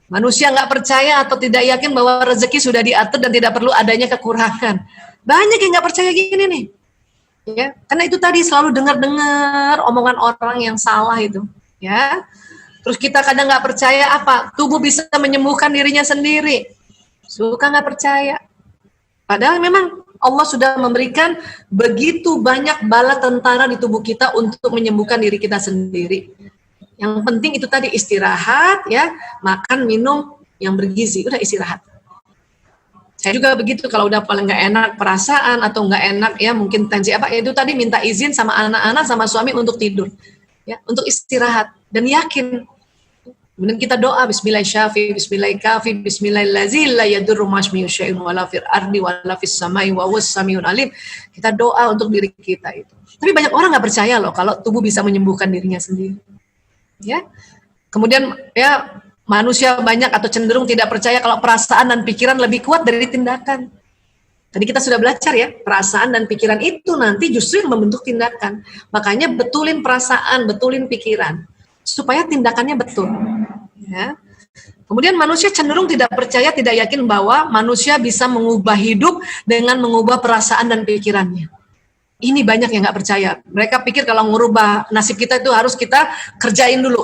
A: Manusia nggak percaya atau tidak yakin bahwa rezeki sudah diatur dan tidak perlu adanya kekurangan. Banyak yang nggak percaya gini nih, ya, karena itu tadi selalu dengar-dengar omongan orang yang salah itu, ya. Terus kita kadang nggak percaya apa? Tubuh bisa menyembuhkan dirinya sendiri. Suka nggak percaya. Padahal memang Allah sudah memberikan begitu banyak bala tentara di tubuh kita untuk menyembuhkan diri kita sendiri. Yang penting itu tadi istirahat, ya, makan, minum yang bergizi, udah istirahat. Saya juga begitu, kalau udah paling nggak enak perasaan atau nggak enak ya mungkin tensi apa, itu tadi minta izin sama anak-anak sama suami untuk tidur, ya, untuk istirahat dan yakin. Kemudian kita doa Bismillahirrahmanirrahim, Bismillahirrahmanirrahim, Bismillahirrahmanirrahim, la yadurru ma'asmihi syai'un wala fil ardi wala fis samai wa huwas samiul alim. Kita doa untuk diri kita itu. Tapi banyak orang nggak percaya loh kalau tubuh bisa menyembuhkan dirinya sendiri. Ya. Kemudian ya manusia banyak atau cenderung tidak percaya kalau perasaan dan pikiran lebih kuat dari tindakan. Tadi kita sudah belajar ya, perasaan dan pikiran itu nanti justru yang membentuk tindakan. Makanya betulin perasaan, betulin pikiran supaya tindakannya betul. Ya. Kemudian manusia cenderung tidak percaya, tidak yakin bahwa manusia bisa mengubah hidup dengan mengubah perasaan dan pikirannya. Ini banyak yang nggak percaya. Mereka pikir kalau merubah nasib kita itu harus kita kerjain dulu.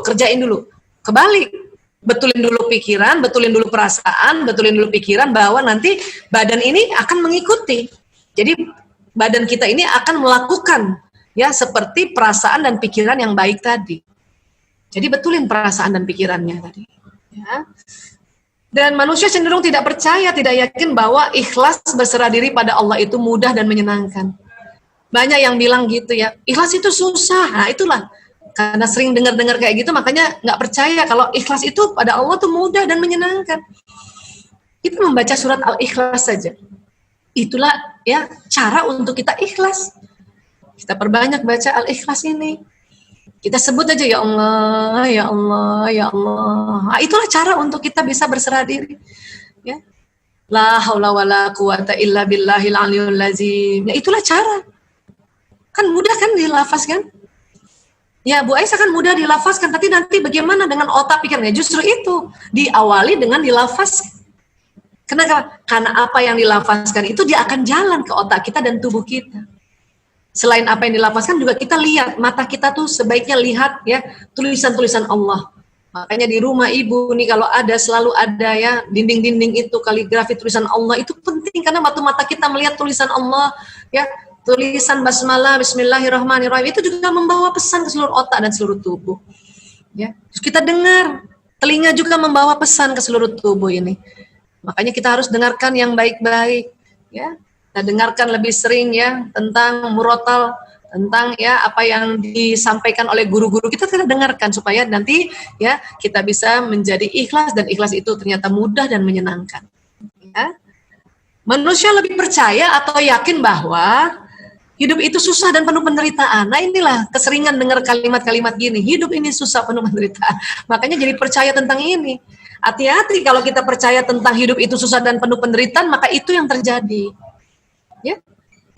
A: Kebalik, betulin dulu pikiran, betulin dulu perasaan, betulin dulu pikiran bahwa nanti badan ini akan mengikuti. Jadi badan kita ini akan melakukan ya seperti perasaan dan pikiran yang baik tadi. Jadi betulin perasaan dan pikirannya tadi. Ya. Dan manusia cenderung tidak percaya, tidak yakin bahwa ikhlas berserah diri pada Allah itu mudah dan menyenangkan. Banyak yang bilang gitu ya, ikhlas itu susah. Nah itulah, karena sering dengar-dengar kayak gitu, makanya nggak percaya kalau ikhlas itu pada Allah tuh mudah dan menyenangkan. Kita membaca surat Al-Ikhlas saja. Itulah ya cara untuk kita ikhlas. Kita perbanyak baca Al-Ikhlas ini. Kita sebut aja ya Allah, ya Allah, ya Allah. Nah, itulah cara untuk kita bisa berserah diri. Ya. La haula wala quwata illa billahil aliyul lazim. Ya itulah cara. Kan mudah kan dilafazkan? Ya Bu Aisyah kan mudah dilafazkan, tapi nanti bagaimana dengan otak pikirnya? Justru itu diawali dengan dilafazkan. Kenapa? Karena apa yang dilafazkan itu dia akan jalan ke otak kita dan tubuh kita. Selain apa yang dilafazkan juga kita lihat, mata kita tuh sebaiknya lihat ya tulisan-tulisan Allah. Makanya di rumah ibu nih kalau ada selalu ada ya dinding-dinding itu kaligrafi tulisan Allah itu penting karena waktu mata kita melihat tulisan Allah ya tulisan basmalah Bismillahirrahmanirrahim itu juga membawa pesan ke seluruh otak dan seluruh tubuh. Ya, terus kita dengar, telinga juga membawa pesan ke seluruh tubuh ini. Makanya kita harus dengarkan yang baik-baik ya. Kita dengarkan lebih sering ya tentang murotal, tentang ya apa yang disampaikan oleh guru-guru kita dengarkan supaya nanti ya kita bisa menjadi ikhlas dan ikhlas itu ternyata mudah dan menyenangkan. Ya. Manusia lebih percaya atau yakin bahwa hidup itu susah dan penuh penderitaan. Nah inilah keseringan dengar kalimat-kalimat gini, hidup ini susah penuh penderitaan. Makanya jadi percaya tentang ini. Hati-hati kalau kita percaya tentang hidup itu susah dan penuh penderitaan, maka itu yang terjadi. Ya,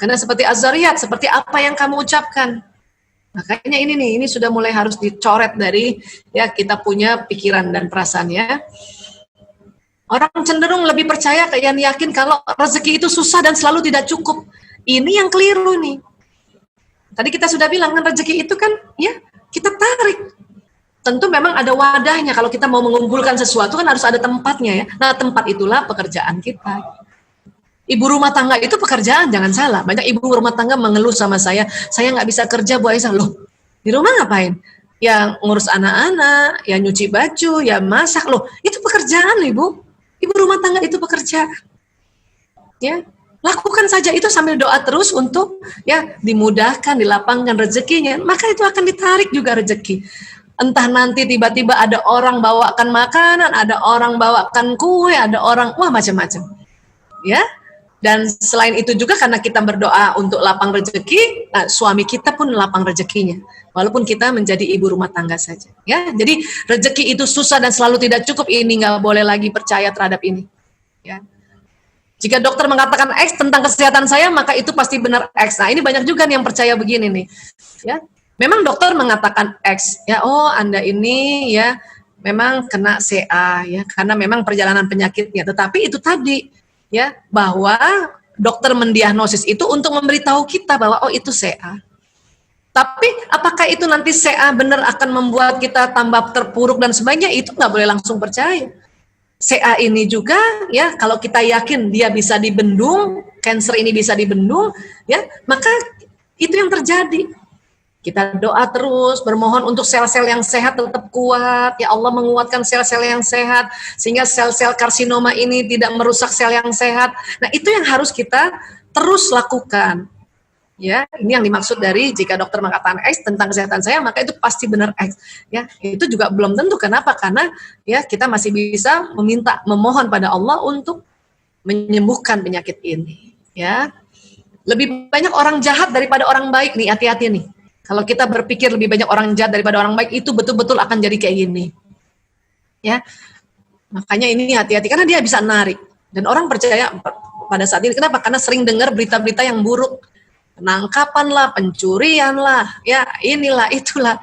A: karena seperti Az-Zariyat, seperti apa yang kamu ucapkan. Makanya ini sudah mulai harus dicoret dari ya kita punya pikiran dan perasaannya. Orang cenderung lebih percaya yang yakin kalau rezeki itu susah dan selalu tidak cukup. Ini yang keliru nih. Tadi kita sudah bilang kan rezeki itu kan ya kita tarik. Tentu memang ada wadahnya. Kalau kita mau mengumpulkan sesuatu kan harus ada tempatnya ya. Nah tempat itulah pekerjaan kita. Ibu rumah tangga itu pekerjaan, jangan salah. Banyak ibu rumah tangga mengeluh sama saya nggak bisa kerja Bu Aisyah. Loh, di rumah ngapain? Ya ngurus anak-anak, ya nyuci baju, ya masak. Loh, itu pekerjaan Ibu. Ibu rumah tangga itu pekerjaan. Ya, lakukan saja itu sambil doa terus untuk ya dimudahkan, dilapangkan rezekinya. Maka itu akan ditarik juga rezeki. Entah nanti tiba-tiba ada orang bawakan makanan, ada orang bawakan kue, ada orang, wah macam-macam. Ya, dan selain itu juga karena kita berdoa untuk lapang rezeki, suami kita pun lapang rezekinya. Walaupun kita menjadi ibu rumah tangga saja. Ya, jadi rezeki itu susah dan selalu tidak cukup. Ini nggak boleh lagi percaya terhadap ini. Ya. Jika dokter mengatakan X tentang kesehatan saya, maka itu pasti benar X. Nah, ini banyak juga nih yang percaya begini nih. Ya, memang dokter mengatakan X. Ya, oh Anda ini ya memang kena CA ya, karena memang perjalanan penyakitnya. Tetapi itu tadi. Ya, bahwa dokter mendiagnosis itu untuk memberitahu kita bahwa oh itu CA. Tapi apakah itu nanti CA benar akan membuat kita tambah terpuruk dan sebagainya? Itu nggak boleh langsung percaya. CA ini juga ya, kalau kita yakin dia bisa dibendung, cancer ini bisa dibendung, ya maka itu yang terjadi. Kita doa terus, bermohon untuk sel-sel yang sehat tetap kuat. Ya Allah menguatkan sel-sel yang sehat, sehingga sel-sel karsinoma ini tidak merusak sel yang sehat. Nah itu yang harus kita terus lakukan. Ya, ini yang dimaksud dari jika dokter mengatakan X tentang kesehatan saya, maka itu pasti benar X. Ya, itu juga belum tentu. Kenapa? Karena ya kita masih bisa memohon pada Allah untuk menyembuhkan penyakit ini. Ya, lebih banyak orang jahat daripada orang baik nih. Hati-hati nih. Kalau kita berpikir lebih banyak orang jahat daripada orang baik, itu betul-betul akan jadi kayak gini. Ya, makanya ini hati-hati karena dia bisa narik. Dan orang percaya pada saat ini. Kenapa? Karena sering dengar berita-berita yang buruk. Penangkapan lah, pencurian lah, ya inilah itulah,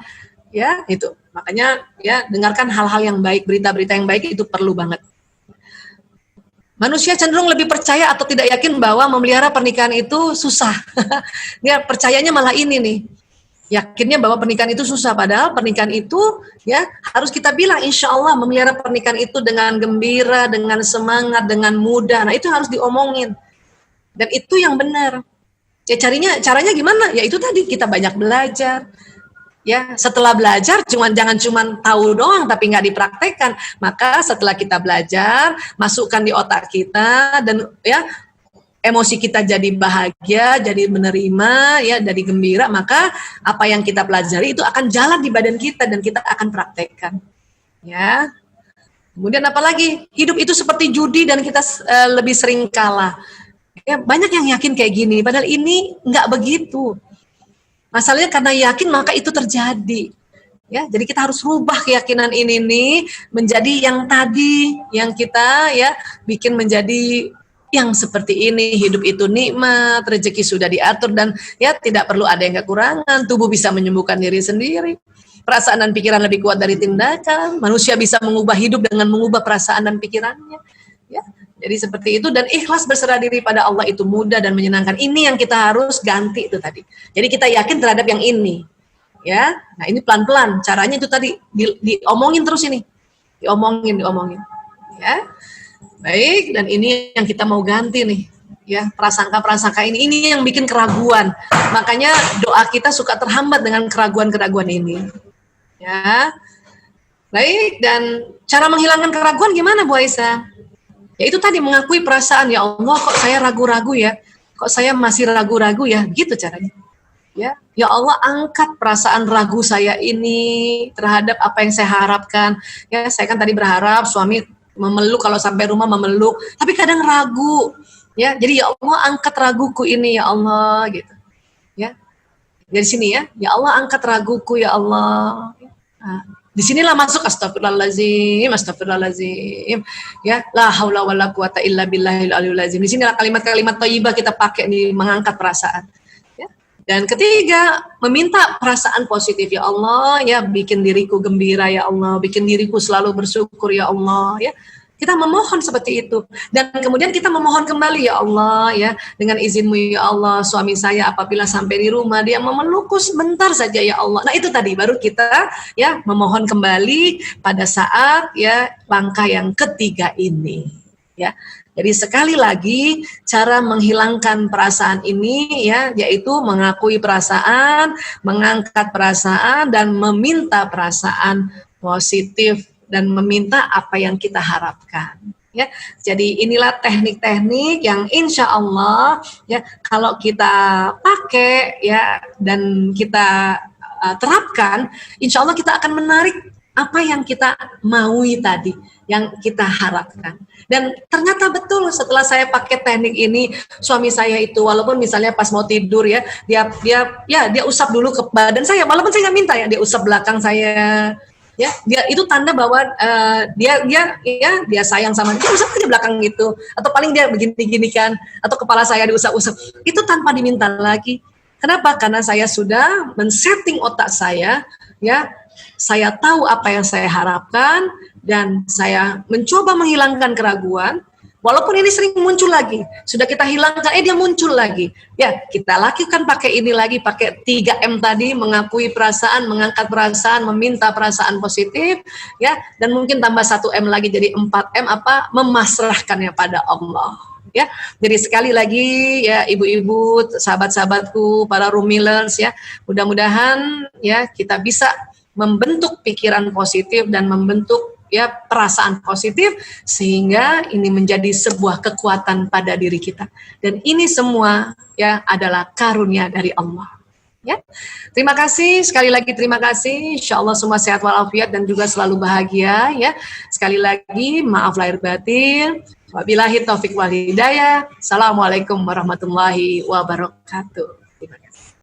A: ya itu. Makanya ya dengarkan hal-hal yang baik, berita-berita yang baik itu perlu banget. Manusia cenderung lebih percaya atau tidak yakin bahwa memelihara pernikahan itu susah. Dia percayanya malah ini nih, yakinnya bahwa pernikahan itu susah, padahal pernikahan itu ya harus kita bilang insya Allah memelihara pernikahan itu dengan gembira, dengan semangat, dengan mudah. Nah itu harus diomongin dan itu yang benar. Ya caranya gimana? Ya itu tadi kita banyak belajar. Ya, setelah belajar jangan cuma tahu doang tapi nggak dipraktekkan. Maka setelah kita belajar, masukkan di otak kita dan ya emosi kita jadi bahagia, jadi menerima, ya jadi gembira, maka apa yang kita pelajari itu akan jalan di badan kita dan kita akan praktekkan. Ya. Kemudian apalagi hidup itu seperti judi dan kita lebih sering kalah. Ya, banyak yang yakin kayak gini, padahal ini nggak begitu. Masalahnya karena yakin maka itu terjadi. Ya, jadi kita harus rubah keyakinan ini nih menjadi yang tadi yang kita ya bikin menjadi yang seperti ini. Hidup itu nikmat, rezeki sudah diatur dan ya tidak perlu ada yang kekurangan. Tubuh bisa menyembuhkan diri sendiri. Perasaan dan pikiran lebih kuat dari tindakan. Manusia bisa mengubah hidup dengan mengubah perasaan dan pikirannya. Ya. Jadi seperti itu dan ikhlas berserah diri pada Allah itu mudah dan menyenangkan. Ini yang kita harus ganti itu tadi. Jadi kita yakin terhadap yang ini. Ya. Nah, ini pelan-pelan. Caranya itu tadi diomongin terus ini. Diomongin. Ya. Baik, dan ini yang kita mau ganti nih. Ya, prasangka-prasangka ini yang bikin keraguan. Makanya doa kita suka terhambat dengan keraguan-keraguan ini. Ya. Baik, dan cara menghilangkan keraguan gimana Bu Aisyah? Ya itu tadi mengakui perasaan, ya Allah kok saya ragu-ragu ya, kok saya masih ragu-ragu ya, gitu caranya. Ya Allah angkat perasaan ragu saya ini terhadap apa yang saya harapkan. Ya saya kan tadi berharap suami memeluk kalau sampai rumah memeluk, tapi kadang ragu. Ya jadi ya Allah angkat raguku ini ya Allah gitu. Ya dari sini ya Allah angkat raguku ya Allah. Nah, disinilah masuk astagfirullahaladzim, ya la haula wala quwata illa billahil aliyul azim. Disinilah kalimat-kalimat thayyibah kita pakai nih mengangkat perasaan. Ya. Dan ketiga, meminta perasaan positif ya Allah, ya bikin diriku gembira ya Allah, bikin diriku selalu bersyukur ya Allah, ya. Kita memohon seperti itu. Dan kemudian kita memohon kembali ya Allah ya. Dengan izinmu ya Allah suami saya apabila sampai di rumah dia memelukku sebentar saja ya Allah. Nah itu tadi baru kita ya memohon kembali pada saat ya langkah yang ketiga ini. Ya. Jadi sekali lagi cara menghilangkan perasaan ini ya yaitu mengakui perasaan, mengangkat perasaan dan meminta perasaan positif dan meminta apa yang kita harapkan. Ya, jadi inilah teknik-teknik yang insya Allah ya kalau kita pakai ya dan kita terapkan, insya Allah kita akan menarik apa yang kita maui tadi, yang kita harapkan. Dan ternyata betul setelah saya pakai teknik ini, suami saya itu walaupun misalnya pas mau tidur ya, dia usap dulu ke badan saya, walaupun saya nggak minta ya, dia usap belakang saya. Ya, dia itu tanda bahwa dia sayang sama dia, usap aja belakang gitu, atau paling dia begini-gini kan, atau kepala saya diusap-usap, itu tanpa diminta lagi. Kenapa? Karena saya sudah men-setting otak saya, ya, saya tahu apa yang saya harapkan dan saya mencoba menghilangkan keraguan, Walaupun ini sering muncul lagi, sudah kita hilangkan, dia muncul lagi. Ya, kita lakukan pakai ini lagi, pakai 3M tadi, mengakui perasaan, mengangkat perasaan, meminta perasaan positif, ya, dan mungkin tambah 1M lagi jadi 4M apa? Memasrahkannya pada Allah. Ya, jadi sekali lagi ya ibu-ibu, sahabat-sahabatku, para Rumilers ya, mudah-mudahan ya kita bisa membentuk pikiran positif dan membentuk ya perasaan positif sehingga ini menjadi sebuah kekuatan pada diri kita, dan ini semua ya adalah karunia dari Allah ya. Terima kasih sekali lagi, terima kasih, insyaallah semua sehat walafiat dan juga selalu bahagia ya. Sekali lagi maaf lahir batin, wabillahi taufik wal hidayah. Assalamualaikum warahmatullahi wabarakatuh. Terima kasih.